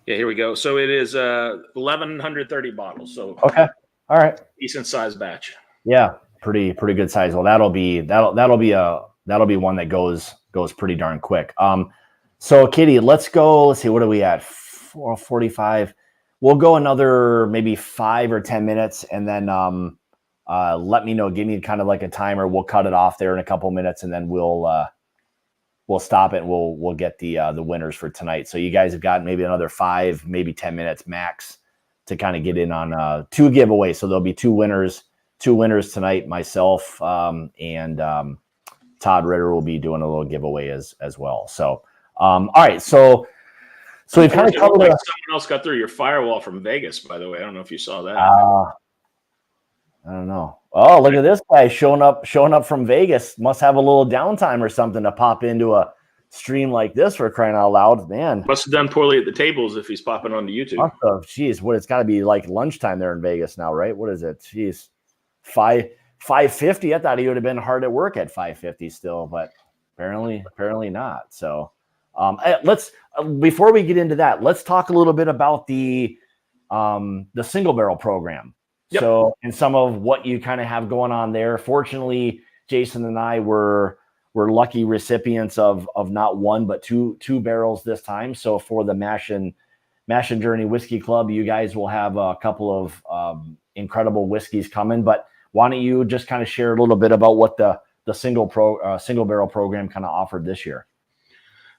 Yeah, here we go. So it is 1,130 bottles. So okay, all right, decent size batch. Yeah, pretty good size. Well, that'll be one that goes pretty darn quick. So Katie, let's go. Let's see, what are we at? 4:45. We'll go another maybe 5 or 10 minutes, and then let me know. Give me kind of like a timer. We'll cut it off there in a couple minutes, and then we'll stop it. And we'll get the winners for tonight. So you guys have got maybe another 5, maybe 10 minutes max to kind of get in on 2 giveaways. So there'll be 2 winners tonight. Myself and Todd Ritter will be doing a little giveaway as well. So all right. So we've kind of covered. Like someone else got through your firewall from Vegas, by the way. I don't know if you saw that. I don't know. Oh, look at this guy showing up from Vegas. Must have a little downtime or something to pop into a stream like this, for crying out loud, man. Must have done poorly at the tables if he's popping onto YouTube. Jeez, what, it's got to be like lunchtime there in Vegas now, right? What is it? Jeez, 5:50. I thought he would have been hard at work at 5:50 still, but apparently not. So let's before we get into that, let's talk a little bit about the single barrel program. Yep. So, and some of what you kind of have going on there. Fortunately, Jason and I were lucky recipients of not 1 but 2 barrels this time. So for the Mash and Journey Whiskey Club, you guys will have a couple of incredible whiskeys coming. But why don't you just kind of share a little bit about what the single barrel program kind of offered this year?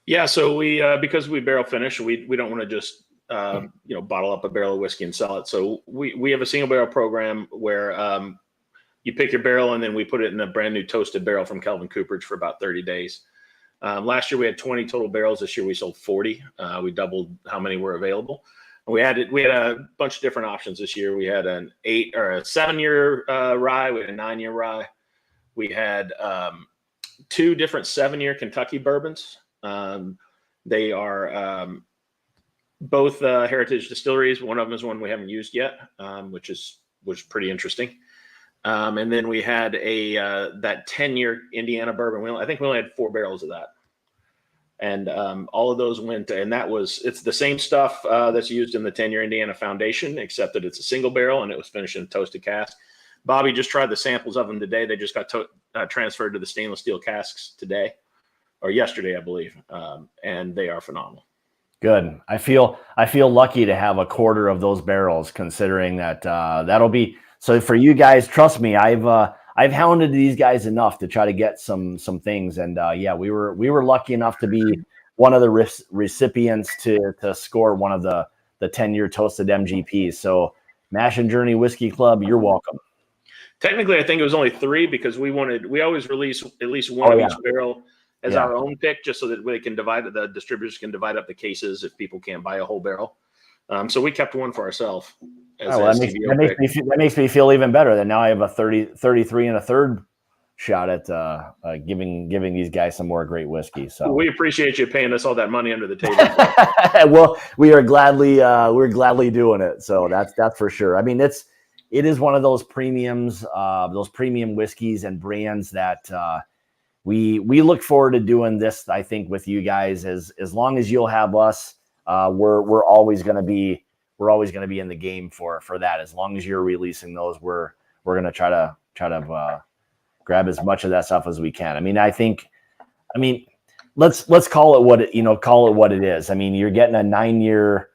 Yeah, so we because we barrel finish, we don't want to just bottle up a barrel of whiskey and sell it. So we have a single barrel program where you pick your barrel and then we put it in a brand new toasted barrel from Kelvin Cooperage for about 30 days. Last year we had 20 total barrels. This year we sold 40. We doubled how many were available. And we had a bunch of different options this year. We had an 8 or a 7-year rye. We had a 9-year rye. We had 2 different 7-year Kentucky bourbons. They are both heritage distilleries. One of them is one we haven't used yet, which was pretty interesting. And then we had that 10-year Indiana bourbon. I think we only had 4 barrels of that. And all of those went, and it's the same stuff that's used in the 10-year Indiana Foundation, except that it's a single barrel and it was finished in a toasted cask. Bobby just tried the samples of them today. They just got transferred to the stainless steel casks today or yesterday, I believe. And they are phenomenal. Good. I feel lucky to have a quarter of those barrels, considering that that'll be so for you guys. Trust me, I've hounded these guys enough to try to get some things, and we were lucky enough to be one of the recipients to score one of the 10-year toasted MGPs. So Mash and Journey Whiskey Club, you're welcome. Technically, I think it was only 3 because we always release at least one of each barrel as our own pick, just so that we can the distributors can divide up the cases if people can't buy a whole barrel. So we kept one for ourselves. That makes me feel even better. That now I have a 33 and a third shot at giving these guys some more great whiskey. So we appreciate you paying us all that money under the table. Well, we're gladly doing it. So that's for sure. I mean, it is one of those premiums, those premium whiskeys and brands that we look forward to doing this. I think with you guys, as long as you'll have us, we're always going to be in the game for that. As long as you're releasing those, we're going to try to grab as much of that stuff as we can. I mean, let's call it what it is. I mean, you're getting a 9-year,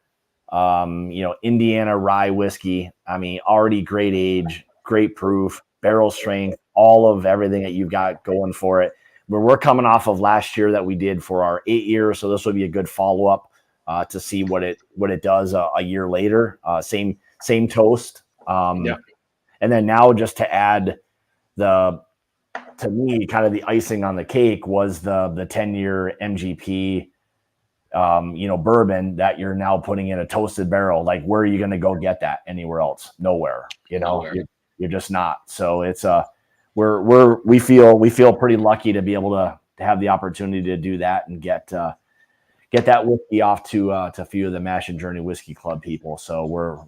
Indiana rye whiskey. I mean, already great age, great proof, barrel strength, all of everything that you've got going for it. Where we're coming off of last year that we did for our 8 years, so this will be a good follow up to see what it does a year later. Same toast, and then now just to add to me, kind of the icing on the cake was the 10-year MGP, bourbon that you're now putting in a toasted barrel. Like, where are you going to go get that anywhere else? Nowhere. You're just not. So it's we feel pretty lucky to be able to have the opportunity to do that and get that whiskey off to a few of the Mash and Journey Whiskey Club people. So we're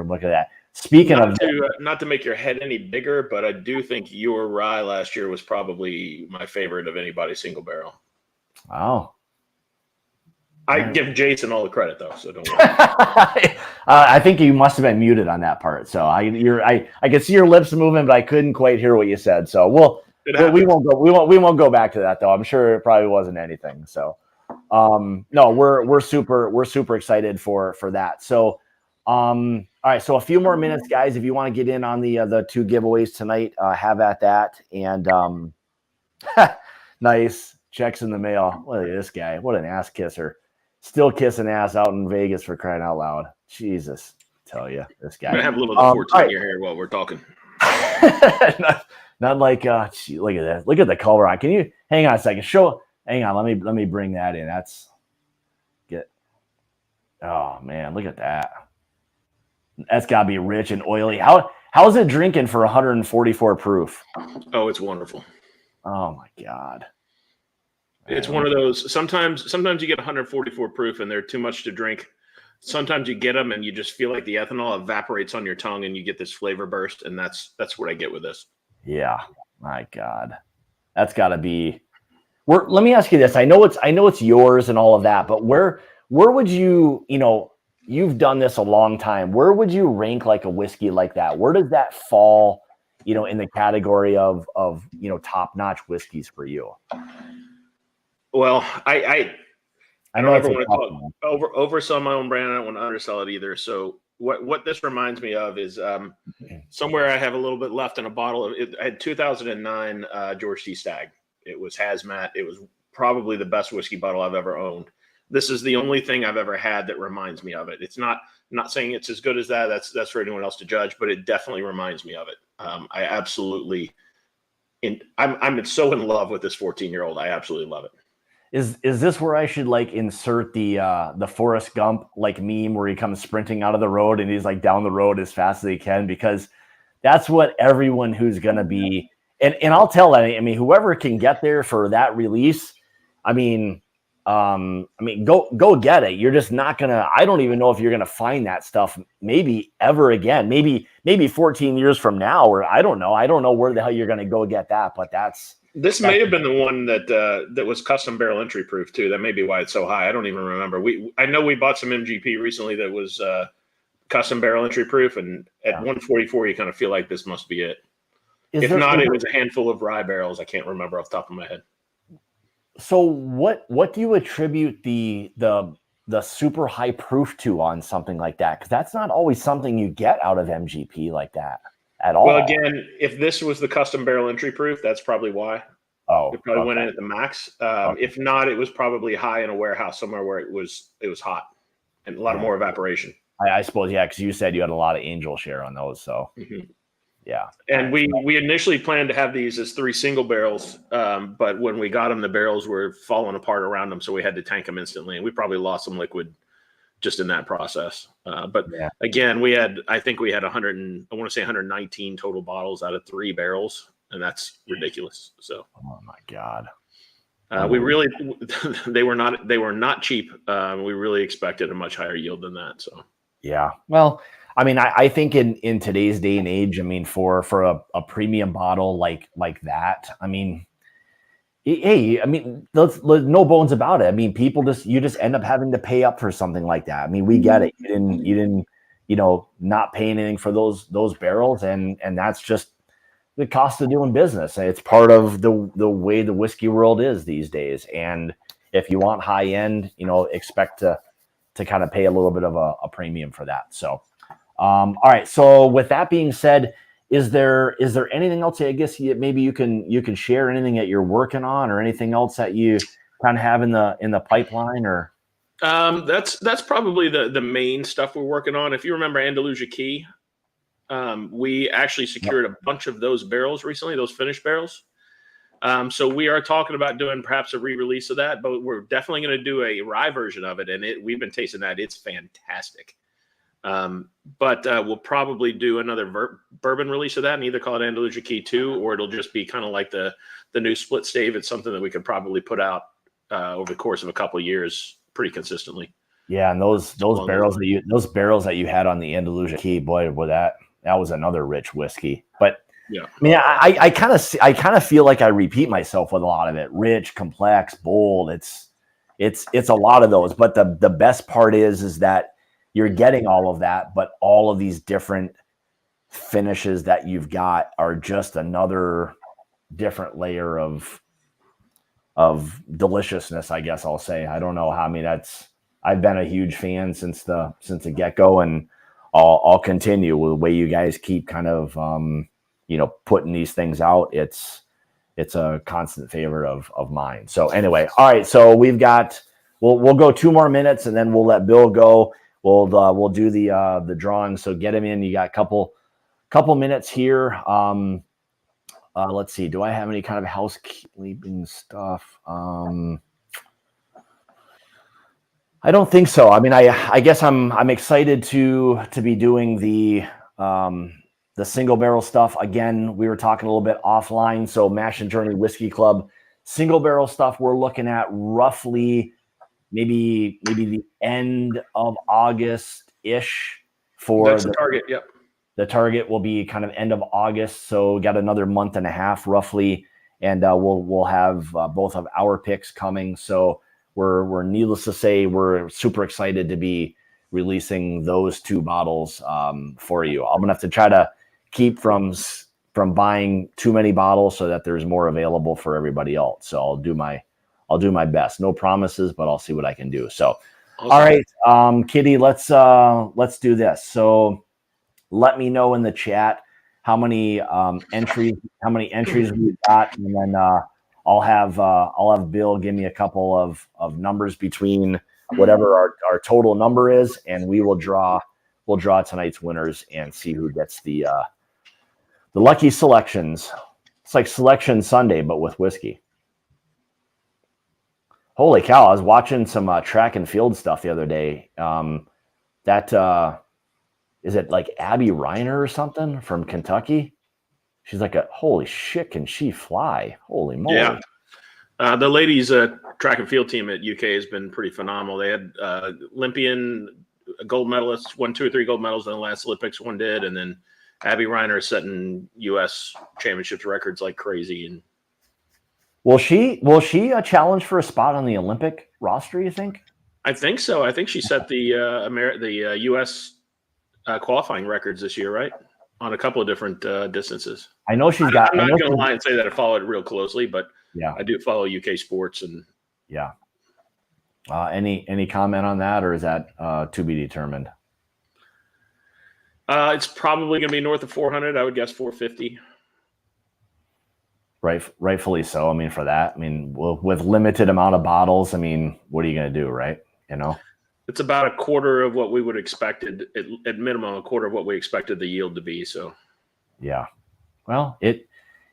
looking at that. Speaking of not to make your head any bigger, but I do think your rye last year was probably my favorite of anybody's single barrel. Wow. I give Jason all the credit though, so don't worry. I think you must have been muted on that part. So I could see your lips moving, but I couldn't quite we won't go back to that though. I'm sure it probably wasn't anything. So no, we're super excited for that. So all right, so a few more minutes, guys. If you want to get in on the 2 giveaways tonight, have at that. And nice checks in the mail. Look at this guy. What an ass kisser. Still kissing ass out in Vegas, for crying out loud. Jesus, I tell you, this guy. I'm gonna have a little of the 14 in your hair while we're talking. not like look at that. Look at the color on. Can you hang on a second? Hang on. Let me bring that in. Oh man, look at that. That's got to be rich and oily. How's it drinking for 144 proof? Oh, it's wonderful. Oh my God. It's one of those. Sometimes you get 144 proof and they're too much to drink. Sometimes you get them and you just feel like the ethanol evaporates on your tongue and you get this flavor burst. And that's what I get with this. Yeah. My God. That's got to be. Let me ask you this. I know it's yours and all of that, but where would you, you've done this a long time. Where would you rank like a whiskey like that? Where does that fall, in the category of top-notch whiskeys for you? Well, I don't ever want to oversell my own brand. I don't want to undersell it either. So what this reminds me of is somewhere I have a little bit left in a bottle of it. I had 2009 George T. Stagg. It was hazmat. It was probably the best whiskey bottle I've ever owned. This is the only thing I've ever had that reminds me of it. It's not saying it's as good as that. That's for anyone else to judge, but it definitely reminds me of it. I absolutely, I'm so in love with this 14-year-old. I absolutely love it. Is this where I should like insert the Forrest Gump like meme where he comes sprinting out of the road and he's like down the road as fast as he can? Because that's what everyone who's going to be, and I'll tell that. I mean, whoever can get there for that release, go get it. You're just not gonna. I don't even know if you're gonna find that stuff maybe ever again. Maybe 14 years from now, or I don't know. I don't know where the hell you're gonna go get that. But this may have been the one that was custom barrel entry proof too. That may be why it's so high. I don't even remember. I know we bought some MGP recently that was custom barrel entry proof, and at 144, you kind of feel like this must be it. If not, it was a handful of rye barrels. I can't remember off the top of my head. So what do you attribute the super high proof to on something like that? Because that's not always something you get out of MGP like that at all. Well, again, if this was the custom barrel entry proof, that's probably why. Oh, it probably went in at the max. If not, it was probably high in a warehouse somewhere where it was hot and a lot more evaporation. I suppose, yeah, because you said you had a lot of angel share on those. So, Yeah. And we initially planned to have these as 3 single barrels, but when we got them, the barrels were falling apart around them, so we had to tank them instantly, and we probably lost some liquid just in that process. But Yeah. again, I think we had 100 and I want to say 119 total bottles out of 3 barrels, and that's ridiculous. So, oh my God, we really they were not cheap. We really expected a much higher yield than that. So, yeah. Well, I mean, I think in today's day and age, I mean, for a premium bottle like that, I mean, hey, I mean, there's no bones about it. I mean, you just end up having to pay up for something like that. I mean, we get it. You didn't, not pay anything for those barrels, and that's just the cost of doing business. It's part of the way the whiskey world is these days. And if you want high end, expect to kind of pay a little bit of a premium for that. So, all right. So with that being said, is there anything else? I guess maybe you can share anything that you're working on, or anything else that you kind of have in the pipeline, or. That's probably the main stuff we're working on. If you remember Andalusia Key, we actually secured a bunch of those barrels recently, those finished barrels. So we are talking about doing perhaps a re-release of that, but we're definitely going to do a rye version of it. And we've been tasting that. It's fantastic. But we'll probably do another bourbon release of that and either call it Andalusia Key 2, or it'll just be kind of like the new split stave. It's something that we could probably put out over the course of a couple of years pretty consistently. Yeah. And those barrels that you had on the Andalusia Key, boy, that was another rich whiskey. But yeah, I mean, I kind of feel like I repeat myself with a lot of it. Rich, complex, bold. It's a lot of those. But the best part is that you're getting all of that, but all of these different finishes that you've got are just another different layer of deliciousness, I guess I'll say. I don't know how. I mean, I've been a huge fan since the get-go, and I'll continue with the way you guys keep kind of putting these things out. It's a constant favorite of mine. So anyway, all right. So we'll go 2 more minutes, and then we'll let Bill go. We'll do the drawing. So get him in. You got a couple minutes here. Let's see. Do I have any kind of housekeeping stuff? I don't think so. I mean, I guess I'm excited to be doing the single barrel stuff. Again, we were talking a little bit offline. So Mash and Journey Whiskey Club single barrel stuff, we're looking at roughly maybe the end of August-ish for that's the target. Yep. The target will be kind of end of August. So we got another month and a half roughly. And we'll have both of our picks coming. So we're needless to say, we're super excited to be releasing those 2 bottles for you. I'm gonna have to try to keep from buying too many bottles so that there's more available for everybody else. So I'll do my best. No promises, but I'll see what I can do. So, awesome. All right, Kitty, let's do this. So let me know in the chat how many entries we got, and then I'll have Bill give me a couple of numbers between whatever our total number is, and we'll draw tonight's winners and see who gets the lucky selections. It's like Selection Sunday, but with whiskey. Holy cow! I was watching some track and field stuff the other day. Is it like Abby Reiner or something from Kentucky? She's like holy shit, can she fly? Holy moly. Yeah. The ladies' track and field team at UK has been pretty phenomenal. They had Olympian gold medalists, won 2 or 3 gold medals in the last Olympics, one did. And then Abby Reiner setting U.S. championships records like crazy. And will she challenge for a spot on the Olympic roster, you think? I think so. I think she set the U.S. Qualifying records this year, right? On a couple of different distances. I know she's got. I'm not going to lie and say that I follow it real closely, but yeah, I do follow UK sports. And yeah. Any comment on that, or is that to be determined? It's probably going to be north of 400. I would guess 450. Rightfully so. I mean, for that, I mean, with limited amount of bottles, I mean, what are you going to do, right? It's about a quarter of what we would expected, at minimum, a quarter of what we expected the yield to be. So, Yeah. Well, it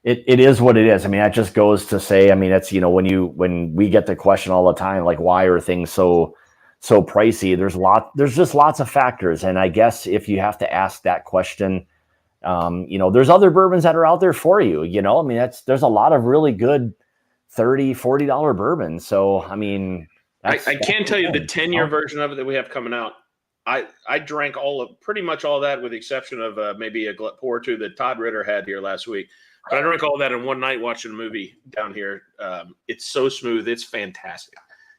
is what it is. I mean, that just goes to say, I mean, it's, when we get the question all the time, like, why are things so pricey? There's just lots of factors. And I guess if you have to ask that question, there's other bourbons that are out there for you, I mean, there's a lot of really good $30-$40 bourbons. So, I mean, I can tell you the 10-year version of it that we have coming out. I drank pretty much all that, with the exception of maybe a pour or two that Todd Ritter had here last week. But I drank all that in one night watching a movie down here. It's so smooth. It's fantastic.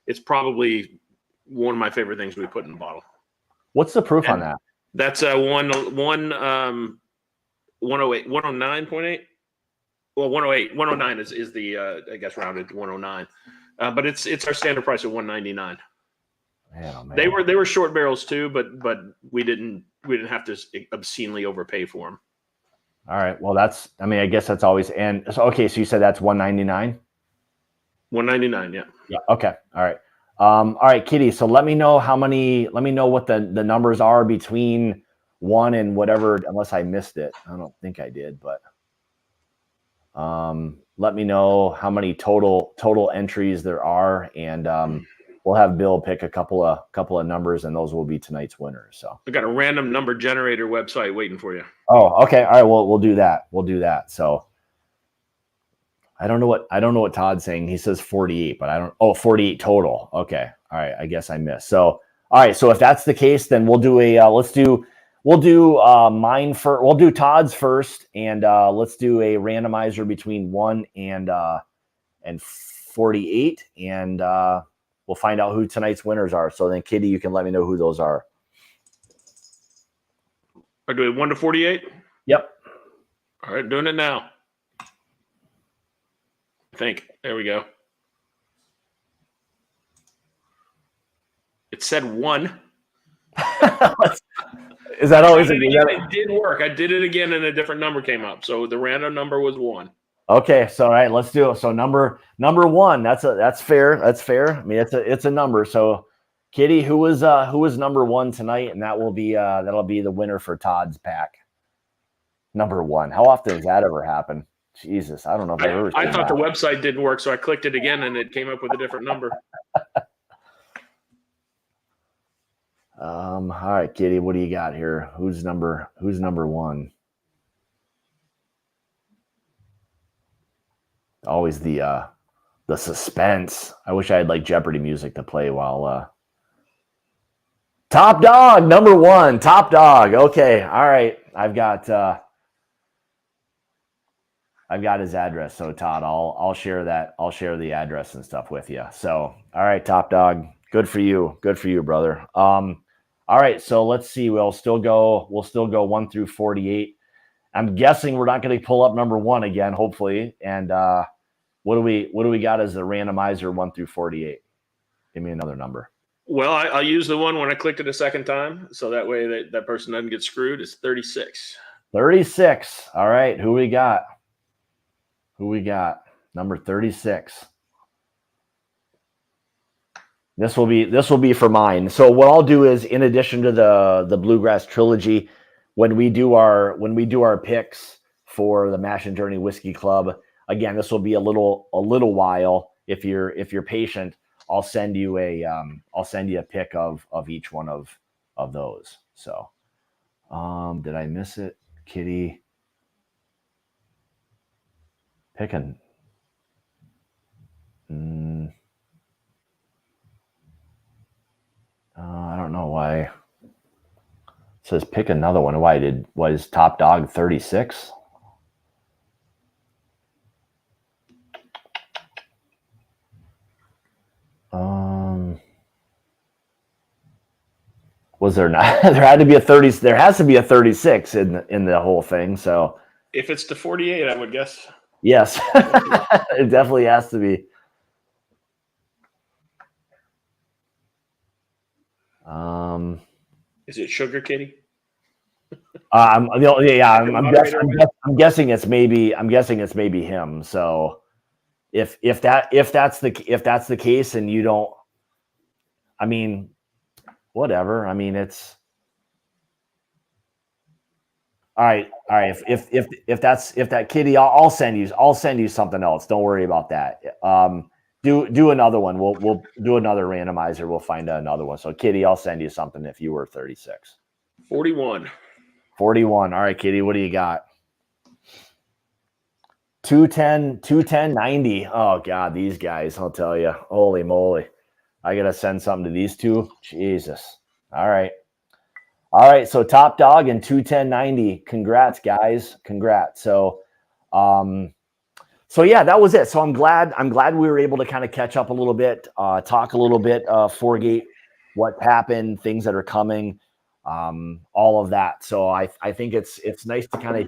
It's probably one of my favorite things we put in the bottle. What's the proof on that? That's 108, 109.8. Well, 108, 109 is the I guess rounded to 109. But it's our standard price of $199. Man. They were short barrels too, but we didn't have to obscenely overpay for them. All right. Well, I guess that's always, and so, okay. So you said that's $199? $199. Yeah. Yeah. Okay. All right. All right, Kitty. So let me know what the numbers are between one and whatever, unless I missed it. I don't think I did, but let me know how many total entries there are, and we'll have Bill pick a couple of numbers, and those will be tonight's winners. So I got a random number generator website waiting for you. Oh, okay. All right. Well, we'll do that. So I don't know what Todd's saying. He says 48, but 48 total. Okay. All right. I guess I missed. So, all right. So if that's the case, then we'll do mine first. We'll do Todd's first, and let's do a randomizer between 1 and 48, and we'll find out who tonight's winners are. So then, Kitty, you can let me know who those are. Are doing 1 to 48? Yep. All right, doing it now. I think. There we go. It said 1. Is that always it did work. I did it again and a different number came up. So the random number was 1. Okay, so all right, let's do it. So number 1, that's fair. That's fair. I mean, it's a number. So Kitty, who was number 1 tonight, and that'll be the winner for Todd's pack. Number 1. How often does that ever happen? Jesus, I don't know if I've ever seen I thought the website didn't work, so I clicked it again and it came up with a different number. All right, Kitty, what do you got here? Who's number 1? Always the suspense. I wish I had like Jeopardy music to play while Top Dog, number 1, Top Dog. Okay, all right. I've got his address. So Todd, I'll share that. I'll share the address and stuff with you. So, all right, Top Dog. Good for you. Good for you, brother. All right, so let's see. We'll still go 1 through 48. I'm guessing we're not going to pull up number 1 again, hopefully. And what do we got as the randomizer 1 through 48? Give me another number. Well, I'll use the one when I clicked it a second time, so that way that person doesn't get screwed. It's 36. 36. All right, who we got? Number 36. This will be for mine. So what I'll do is, in addition to the Bluegrass Trilogy, when we do our picks for the Mash and Journey Whiskey Club, again, this will be a little while. If you're patient, I'll send you a pick of each one of those. So, did I miss it, Kitty? Picking. I don't know why it says pick another one. Was Top Dog 36? Was there not? There had to be a 30. There has to be a 36 in the whole thing. So if it's to 48, I would guess. Yes, it definitely has to be. Is it Sugar Kitty? I'm guessing it's maybe him. So if that's the case, and you don't, I mean, whatever. I mean, it's All right. If that kitty, I'll send you something else. Don't worry about that. Do another one. We'll do another randomizer. We'll find another one. So kitty, I'll send you something if you were 36. 41. 41. All right, kitty, what do you got? 210, 90. Oh God, these guys, I'll tell you. Holy moly. I gotta send something to these two. Jesus. All right. So top dog and 210.90. Congrats, guys. Congrats. So yeah, that was it. So I'm glad we were able to kind of catch up a little bit, talk a little bit, Foregate, what happened, things that are coming, all of that. So I think it's nice to kind of,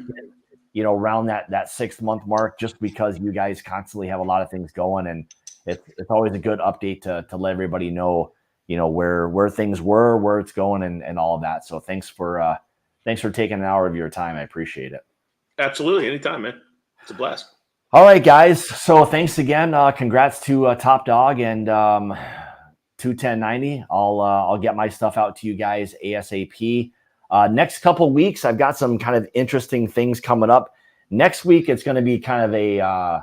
around that 6-month mark, just because you guys constantly have a lot of things going, and it's always a good update to let everybody know, where things were, where it's going, and all of that. So thanks for taking an hour of your time. I appreciate it. Absolutely. Anytime, man. It's a blast. All right, guys. So thanks again. Congrats to Top Dog and 210.90. I'll get my stuff out to you guys ASAP. Next couple weeks, I've got some kind of interesting things coming up. Next week, it's going to be kind of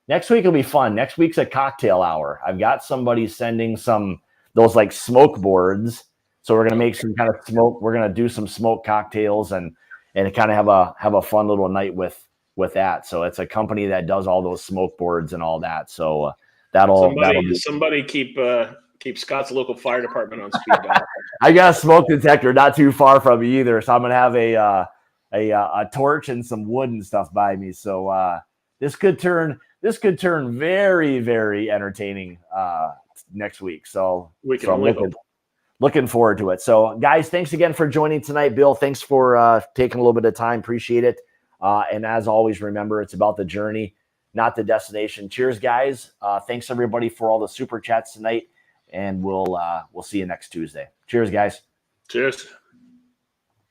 next week will be fun. Next week's a cocktail hour. I've got somebody sending those like smoke boards. So we're going to make some kind of smoke. We're going to do some smoke cocktails and kind of have a fun little night with that. So it's a company that does all those smoke boards and all that. So that'll be somebody keep Scott's local fire department on speed dial. I got a smoke detector not too far from me either. So I'm going to have a torch and some wood and stuff by me. So this could turn very, very entertaining next week. So I'm looking forward to it. So guys, thanks again for joining tonight. Bill, thanks for taking a little bit of time. Appreciate it. And as always, remember, it's about the journey, not the destination. Cheers, guys. Thanks everybody for all the super chats tonight. And we'll see you next Tuesday. Cheers, guys. Cheers.